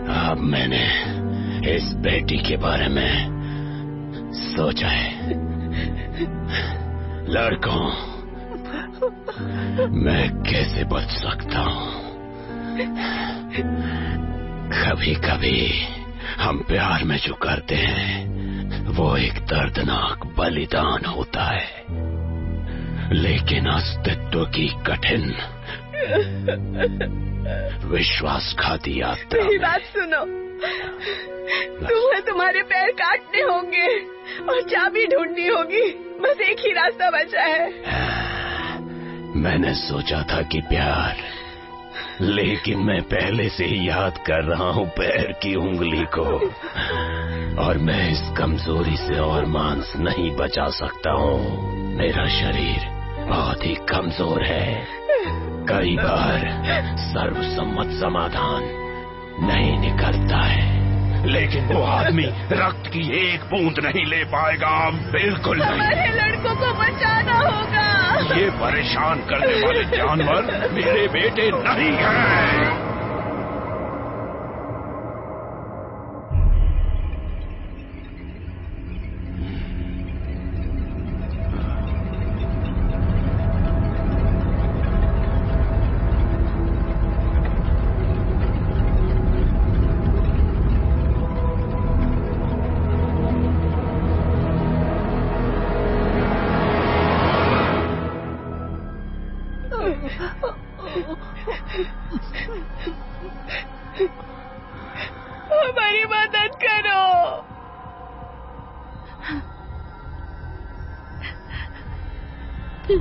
अब मैंने इस बेटी के बारे में सोचा है। लड़कों, मैं कैसे बच सकता हूँ? कभी कभी हम प्यार में जो करते हैं वो एक दर्दनाक बलिदान होता है, लेकिन अस्तित्व की कठिन विश्वासघाती यात्रा मेरी बात सुनो, तुम्हें तुम्हारे पैर काटने होंगे और चाबी ढूंढनी होगी। बस एक ही रास्ता बचा है। मैंने सोचा था कि प्यार, लेकिन मैं पहले से ही याद कर रहा हूँ पैर की उंगली को, और मैं इस कमजोरी से और मांस नहीं बचा सकता हूँ। मेरा शरीर बहुत ही कमजोर है। कई बार सर्वसम्मत समाधान नहीं निकलता है, लेकिन वो आदमी रक्त की एक बूंद नहीं ले पाएगा। बिल्कुल नहीं। हमारे लड़कों को बचाना होगा। ये परेशान करने वाले जानवर मेरे बेटे नहीं हैं। हमारी मदद करो।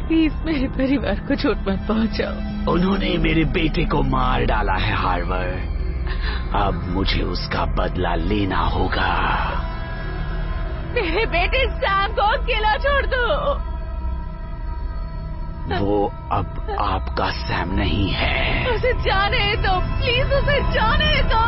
प्लीज मेरे परिवार को चोट मत पहुंचाओ। उन्होंने मेरे बेटे को मार डाला है हार्वर। अब मुझे उसका बदला लेना होगा। मेरे बेटे सैम को अकेला छोड़ दो। वो अब आपका सैम नहीं है। उसे जाने दो, प्लीज उसे जाने दो।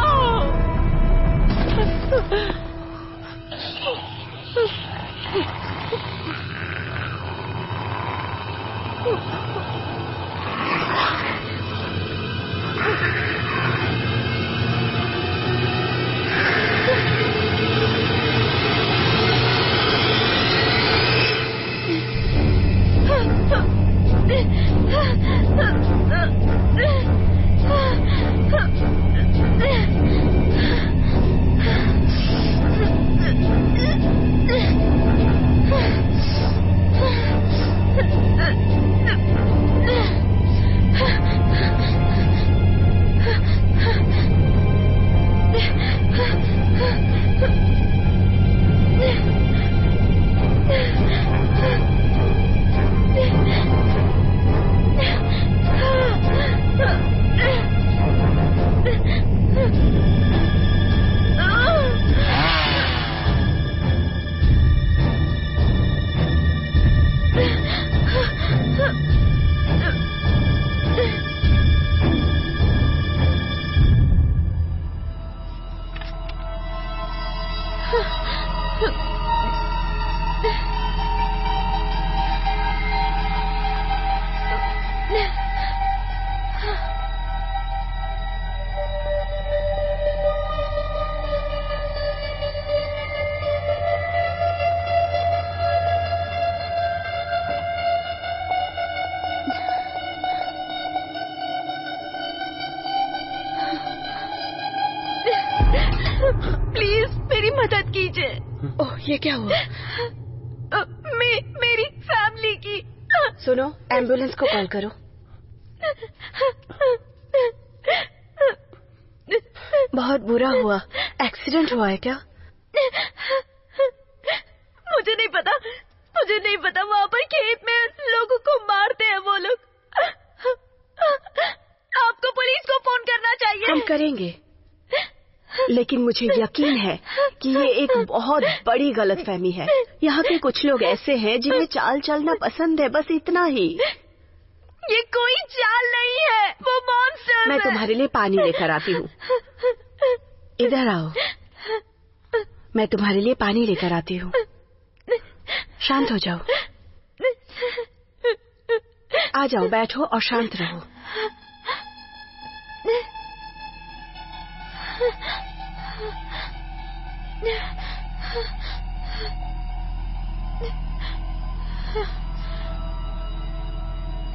प्लीज मेरी मदद कीजिए। ओह, ये क्या हुआ? मेरी फैमिली की। सुनो, एम्बुलेंस को कॉल करो। बहुत बुरा हुआ। एक्सीडेंट हुआ है क्या? मुझे नहीं पता। वहाँ पर खेत में लोगों को मारते हैं वो लोग। आपको पुलिस को फोन करना चाहिए। हम करेंगे, लेकिन मुझे यकीन है कि ये एक बहुत बड़ी गलतफहमी है। यहाँ के कुछ लोग ऐसे हैं जिन्हें चाल चलना पसंद है, बस इतना ही। ये कोई चाल नहीं है, वो मॉन्स्टर। मैं तुम्हारे लिए पानी लेकर आती हूँ। इधर आओ, मैं तुम्हारे लिए पानी लेकर आती हूँ। शांत हो जाओ। आ जाओ, बैठो और शांत रहो।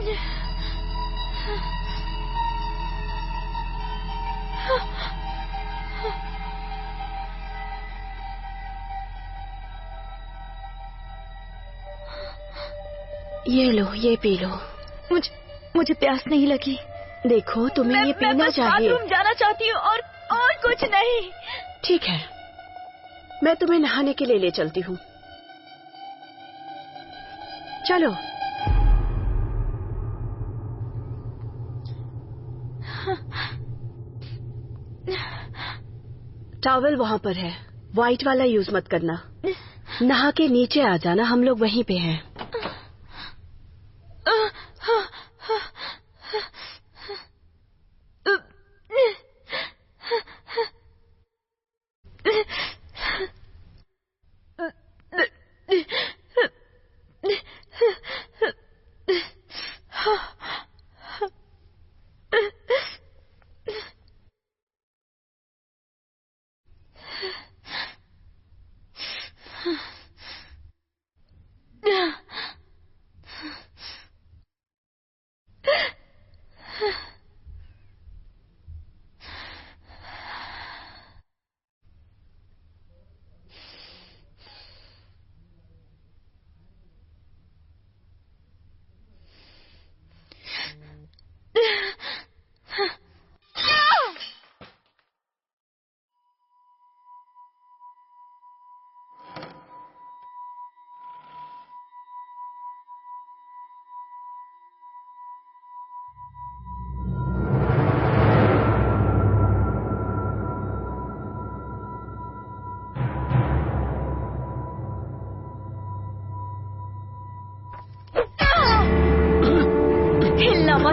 ये लो, ये पी लो। मुझे प्यास नहीं लगी। देखो, तुम्हें ये पीना चाहिए। मैं बाथरूम जाना चाहती हूँ और कुछ नहीं। ठीक है, मैं तुम्हें नहाने के लिए ले चलती हूँ। चलो। टॉवल वहाँ पर है, व्हाइट वाला यूज मत करना। नहा के नीचे आ जाना, हम लोग वहीं पे हैं।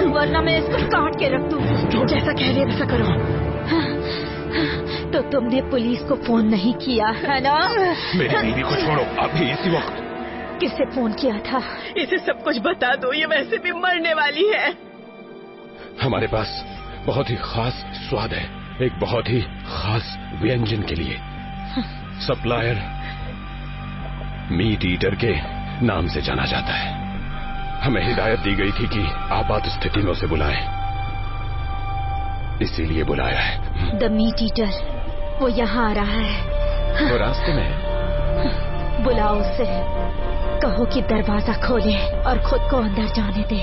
वरना मैं इसको काट के रख दूँ। जैसा कह रही है वैसा करो। तो तुमने पुलिस को फोन नहीं किया है ना? मेरी बीवी को छोड़ो अभी इसी वक्त। किससे फोन किया था? इसे सब कुछ बता दो, ये वैसे भी मरने वाली है। हमारे पास बहुत ही खास स्वाद है, एक बहुत ही खास व्यंजन के लिए। सप्लायर मीट ईटर के नाम से जाना जाता है। हमें हिदायत दी गई थी कि आपात स्थिति में उसे बुलाएं, इसीलिए बुलाया है। द मीट ईटर, वो यहाँ आ रहा है। वो रास्ते में है। बुलाओ उसे, कहो कि दरवाजा खोले और खुद को अंदर जाने दे।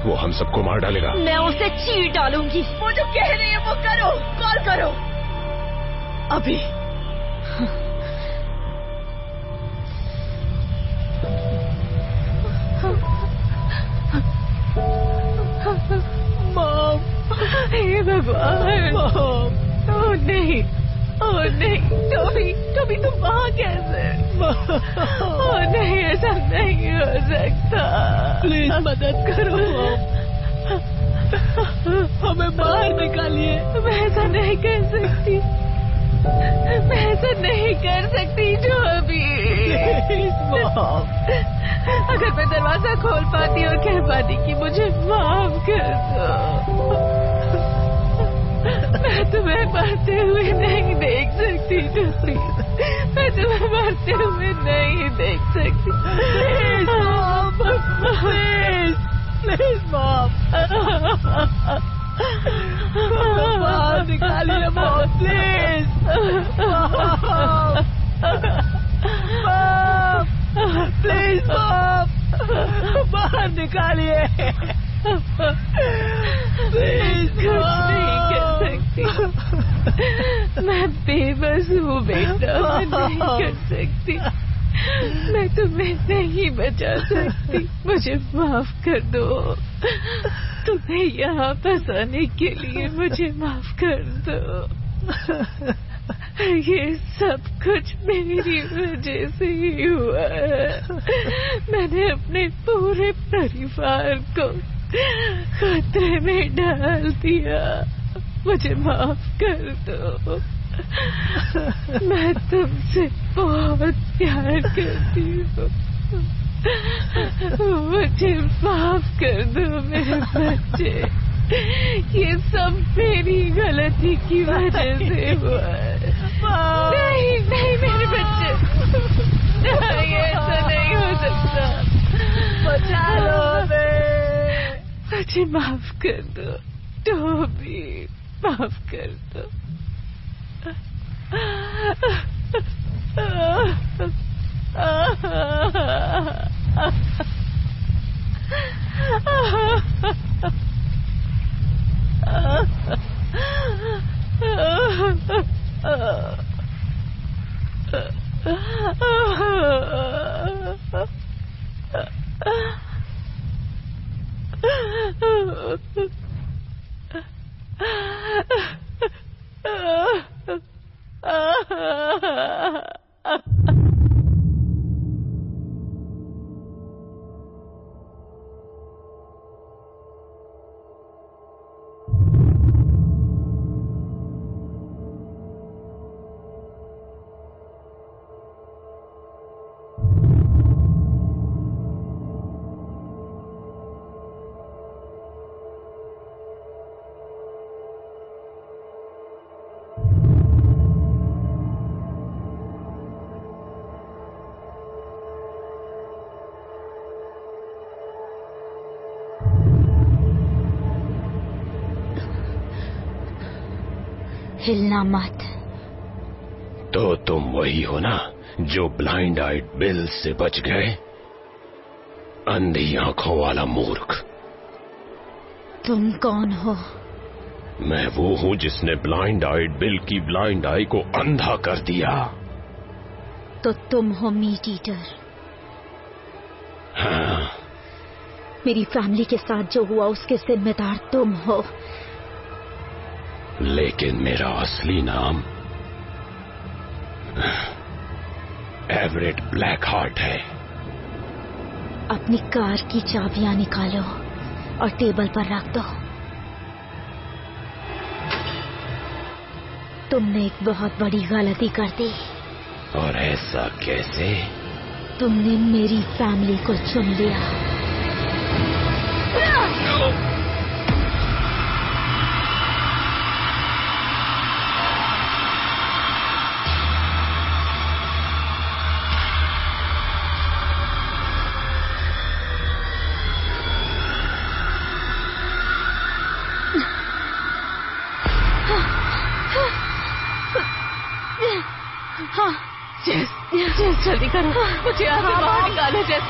वो हम सबको मार डालेगा। मैं उसे चीर डालूंगी। वो जो कह रही है वो करो, कॉल करो अभी। मॉम, हे भगवान। ओह नहीं, ओह नहीं, टोबी तुम वहाँ कैसे? ओह नहीं, ऐसा नहीं हो सकता। प्लीज मदद करो, हमें बाहर निकालिए। मैं ऐसा नहीं कर सकती, मैं ऐसा नहीं कर सकती जो अभी। अगर मैं दरवाजा खोल पाती और कह पाती कि मुझे माफ कर दो, मैं तुम्हें मरते हुए नहीं देख सकती। मैं तुम्हें मरते हुए नहीं देख सकती। प्लीज मॉम, प्लीज मॉम, बाहर निकालिए mom, please mom, please mom, बाहर निकालिए। प्लीज कुछ नहीं कर सकती, मैं बेबस हूँ बेटा, मैं नहीं कर सकती। मैं तुम्हें नहीं बचा सकती, मुझे माफ कर दो। तुम्हें यहाँ फंसाने के लिए मुझे माफ कर दो। ये सब कुछ मेरी वजह से ही हुआ है। मैंने अपने पूरे परिवार को खतरे में डाल दिया, मुझे माफ कर दो। मैं तुमसे बहुत प्यार करती हूँ, मुझे माफ कर दो मेरे बच्चे। ये सब मेरी गलती की वजह से हुआ है। नहीं नहीं मेरे बच्चे, नहीं ऐसा नहीं हो सकता। बचा लो हमें। मुझे माफ कर दो टोबी, माफ कर दो। हिलना मत। तो तुम वही हो ना जो ब्लाइंड आइड बिल से बच गए? अंधी आंखों वाला मूर्ख। तुम कौन हो? मैं वो हूं जिसने ब्लाइंड आइड बिल की ब्लाइंड आई को अंधा कर दिया। तो तुम हो मीट ईटर। हाँ। मेरी फैमिली के साथ जो हुआ उसके जिम्मेदार तुम हो। लेकिन मेरा असली नाम एवरेट ब्लैक हार्ट है। अपनी कार की चाबियां निकालो और टेबल पर रख दो। तुमने एक बहुत बड़ी गलती कर दी। और ऐसा कैसे? तुमने मेरी फैमिली को चुन लिया। जेस जल्दी करो, मुझे यहाँ से बाहर निकालो जेस।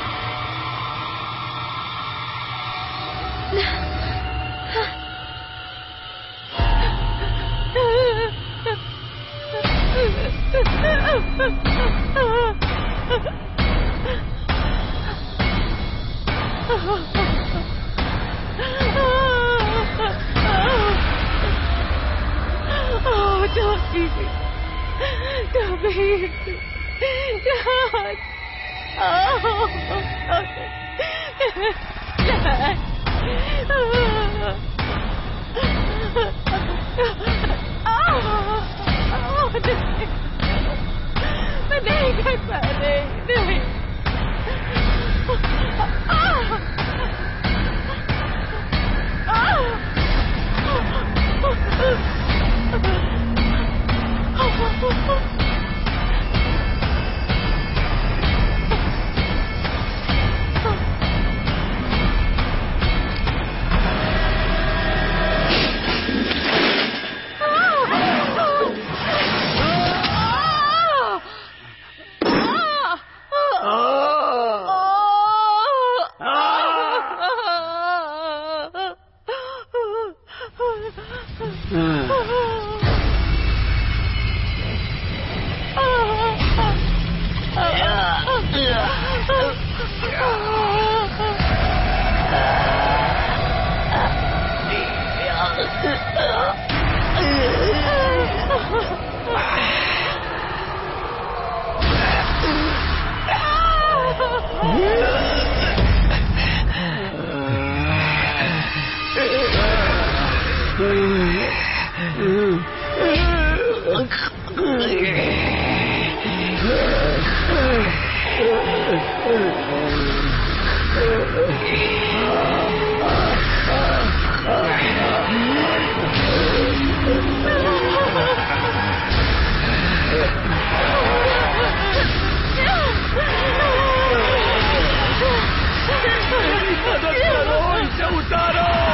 मदद करो, इसे उतारो।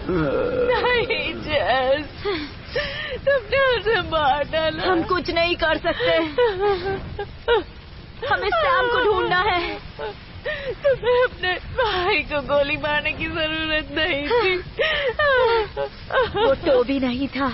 नहीं जेस, तुमने उसे मार डाला। हम कुछ नहीं कर सकते। हमें सैम को ढूंढना है। तुम्हें अपने भाई को गोली मारने की जरूरत नहीं थी। वो टोबी नहीं था।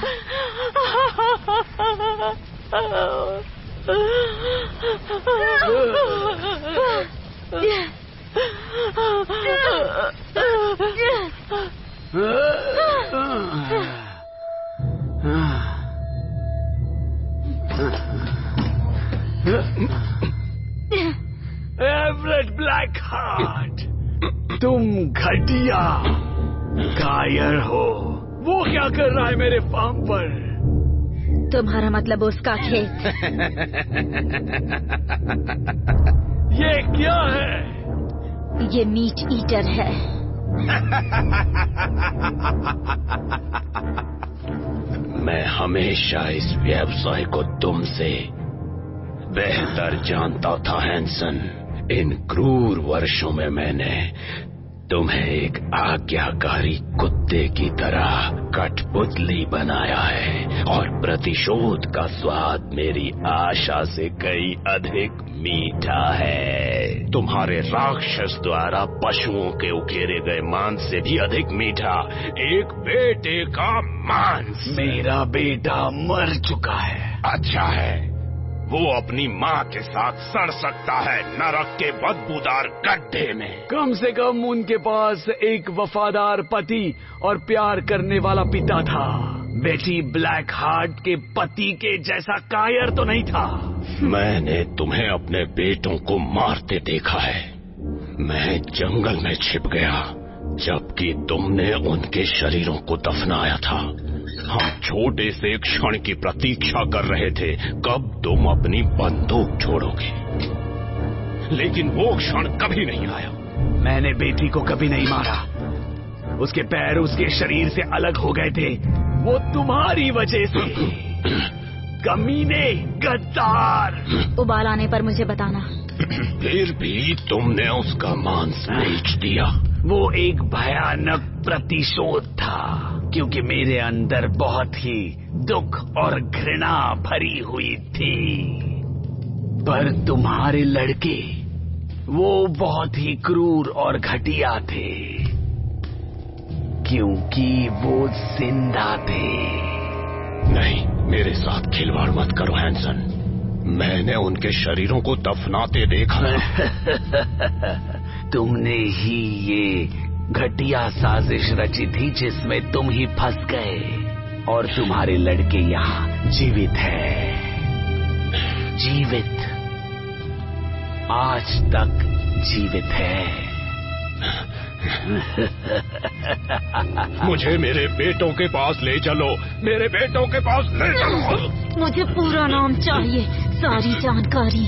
एवरेट ब्लैक हार्ट, तुम घटिया कायर हो। वो क्या कर रहा है मेरे फार्म पर? तुम्हारा मतलब उसका खेत। ये क्या है? ये मीट ईटर है। मैं हमेशा इस व्यवसाय को तुमसे बेहतर जानता था हैंसन। इन क्रूर वर्षों में मैंने तुम्हें एक आज्ञाकारी कुत्ते की तरह कठपुतली बनाया है और प्रतिशोध का स्वाद मेरी आशा से कई अधिक मीठा है। तुम्हारे राक्षस द्वारा पशुओं के उकेरे गए मांस से भी अधिक मीठा एक बेटे का मांस। मेरा बेटा मर चुका है। अच्छा है, वो अपनी माँ के साथ सड़ सकता है नरक के बदबूदार गड्ढे में। कम से कम उनके पास एक वफादार पति और प्यार करने वाला पिता था। बेटी ब्लैक हार्ट के पति के जैसा कायर तो नहीं था। मैंने तुम्हें अपने बेटों को मारते देखा है। मैं जंगल में छिप गया जबकि तुमने उनके शरीरों को दफनाया था। हम छोटे से क्षण की प्रतीक्षा कर रहे थे कब तुम अपनी बंदूक छोड़ोगे, लेकिन वो क्षण कभी नहीं आया। मैंने बेटी को कभी नहीं मारा। उसके पैर उसके शरीर से अलग हो गए थे। वो तुम्हारी वजह से। कमीने, गद्दार। उबाल आने पर मुझे बताना। फिर भी तुमने उसका मांस बेच दिया। वो एक भयानक प्रतिशोध था क्योंकि मेरे अंदर बहुत ही दुख और घृणा भरी हुई थी। पर तुम्हारे लड़के वो बहुत ही क्रूर और घटिया थे क्योंकि वो जिंदा थे। नहीं, मेरे साथ खिलवाड़ मत करो हैंसन। मैंने उनके शरीरों को दफनाते देखा। तुमने ही ये घटिया साजिश रची थी जिसमें तुम ही फंस गए और तुम्हारे लड़के यहाँ जीवित है। जीवित, आज तक जीवित है। मुझे मेरे बेटों के पास ले चलो। मेरे बेटों के पास ले चलो। मुझे पूरा नाम चाहिए, सारी जानकारी।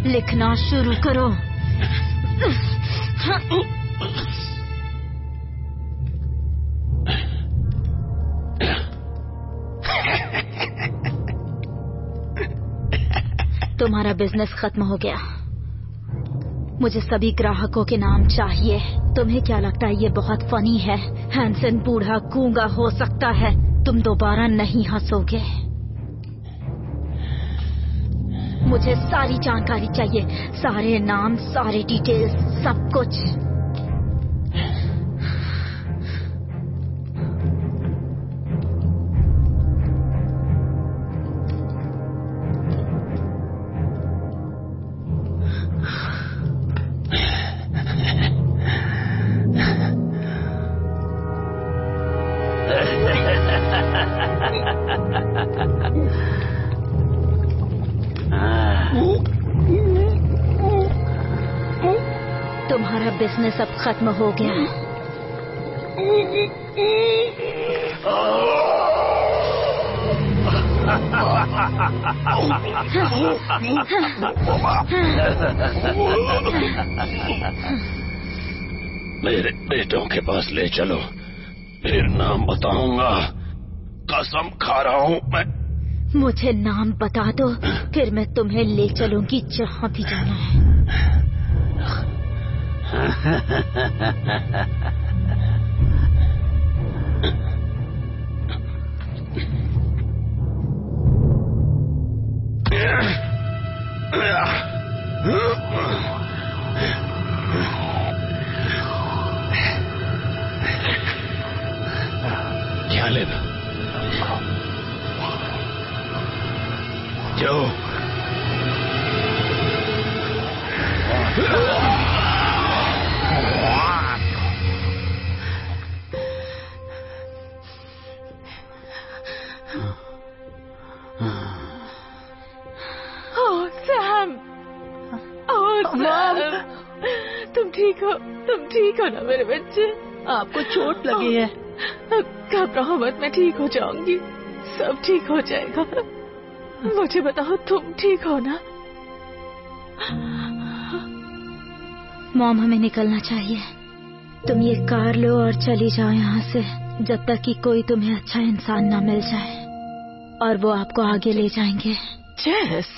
लिखना शुरू करो। तुम्हारा बिजनेस खत्म हो गया। मुझे सभी ग्राहकों के नाम चाहिए। तुम्हें क्या लगता है ये बहुत फनी है? हैंसन बूढ़ा गूंगा हो सकता है। तुम दोबारा नहीं हंसोगे। मुझे सारी जानकारी चाहिए, सारे नाम, सारे डिटेल्स, सब कुछ। तुम्हारा बिजनेस अब खत्म हो गया। मेरे बेटों के पास ले चलो, फिर नाम बताऊंगा। कसम खा रहा हूँ मैं। मुझे नाम बता दो, फिर मैं तुम्हें ले चलूंगी जहाँ भी जाना है। क्या लेना? जाओ। तुम ठीक हो? तुम ठीक हो ना मेरे बच्चे? आपको चोट लगी है? घबराओ मत, मैं ठीक हो जाऊंगी, सब ठीक हो जाएगा। मुझे बताओ तुम ठीक हो ना? मॉम, हमें निकलना चाहिए। तुम ये कार लो और चली जाओ यहाँ से, जब तक कि कोई तुम्हें अच्छा इंसान ना मिल जाए, और वो आपको आगे ले जाएंगे। जेस,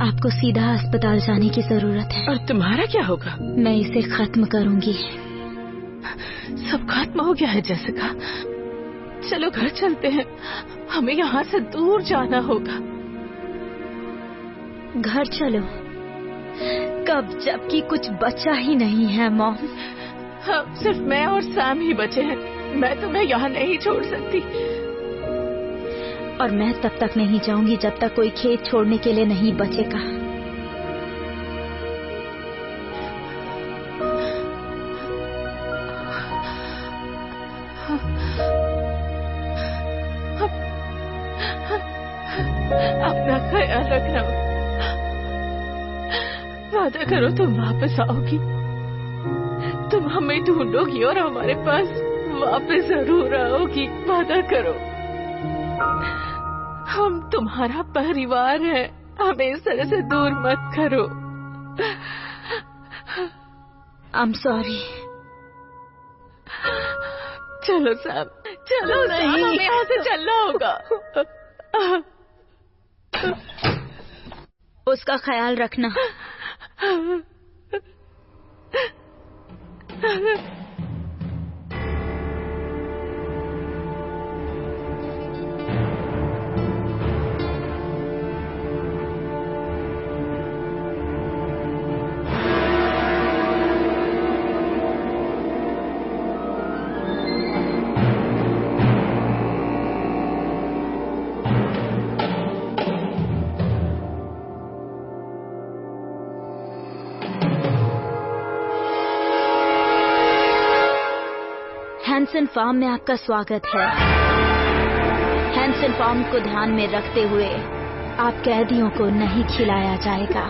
आपको सीधा अस्पताल जाने की जरूरत है। और तुम्हारा क्या होगा? मैं इसे खत्म करूंगी। सब खत्म हो गया है जेसिका, चलो घर चलते हैं, हमें यहाँ से दूर जाना होगा। घर चलो? कब, जबकि कुछ बचा ही नहीं है मॉम। हाँ, सिर्फ मैं और सैम ही बचे हैं। मैं तुम्हें यहाँ नहीं छोड़ सकती। और मैं तब तक नहीं जाऊंगी जब तक कोई खेत छोड़ने के लिए नहीं बचेगा। अपना ख्याल रखना। वादा करो तुम वापस आओगी, तुम हमें ढूंढोगी और हमारे पास वापस जरूर आओगी। वादा करो, हम तुम्हारा परिवार है, हमें इस तरह से दूर मत करो। I'm sorry। चलो सैम, चलो सैम, हमें यहाँ से चलना होगा। उसका ख्याल रखना। हैंसन फार्म में आपका स्वागत है। हैंसन फार्म को ध्यान में रखते हुए आप कैदियों को नहीं खिलाया जाएगा।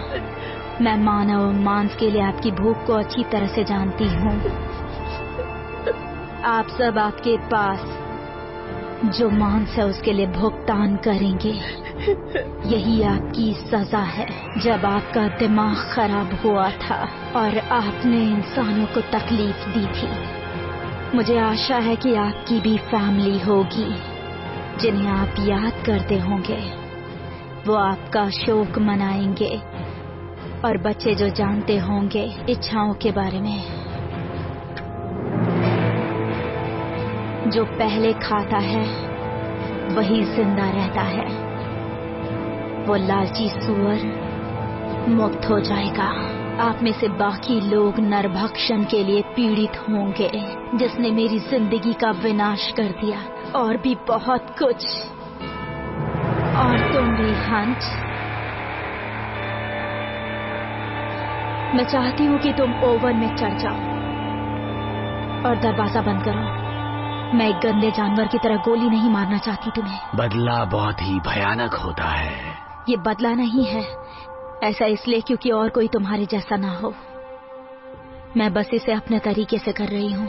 मैं मानव मांस के लिए आपकी भूख को अच्छी तरह से जानती हूँ। आप सब आपके पास जो मांस है उसके लिए भुगतान करेंगे। यही आपकी सजा है। जब आपका दिमाग खराब हुआ था और आपने इंसानों को तकलीफ दी थी, मुझे आशा है कि आपकी भी फैमिली होगी जिन्हें आप याद करते होंगे। वो आपका शोक मनाएंगे और बच्चे जो जानते होंगे इच्छाओं के बारे में। जो पहले खाता है वही जिंदा रहता है। वो लालची सुअर मुक्त हो जाएगा। आप में से बाकी लोग नरभक्षण के लिए पीड़ित होंगे, जिसने मेरी जिंदगी का विनाश कर दिया, और भी बहुत कुछ। और तुम भी हंट, मैं चाहती हूँ कि तुम ओवन में चढ़ जाओ और दरवाजा बंद करो। मैं एक गंदे जानवर की तरह गोली नहीं मारना चाहती तुम्हें। बदला बहुत ही भयानक होता है। ये बदला नहीं है, ऐसा इसलिए क्योंकि और कोई तुम्हारे जैसा ना हो। मैं बस इसे अपने तरीके से कर रही हूँ।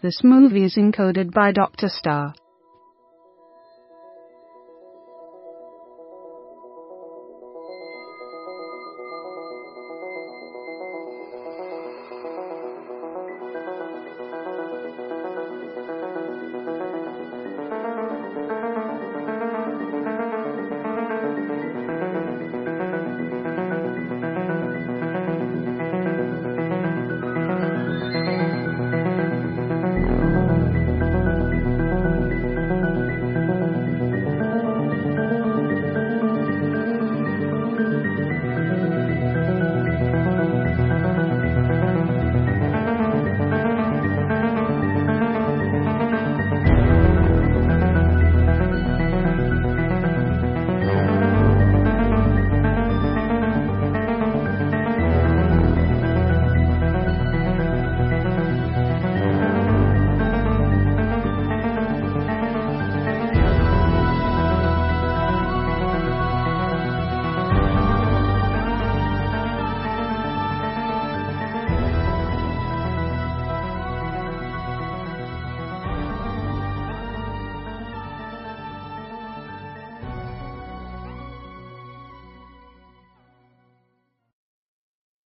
This movie is encoded by Dr. Star.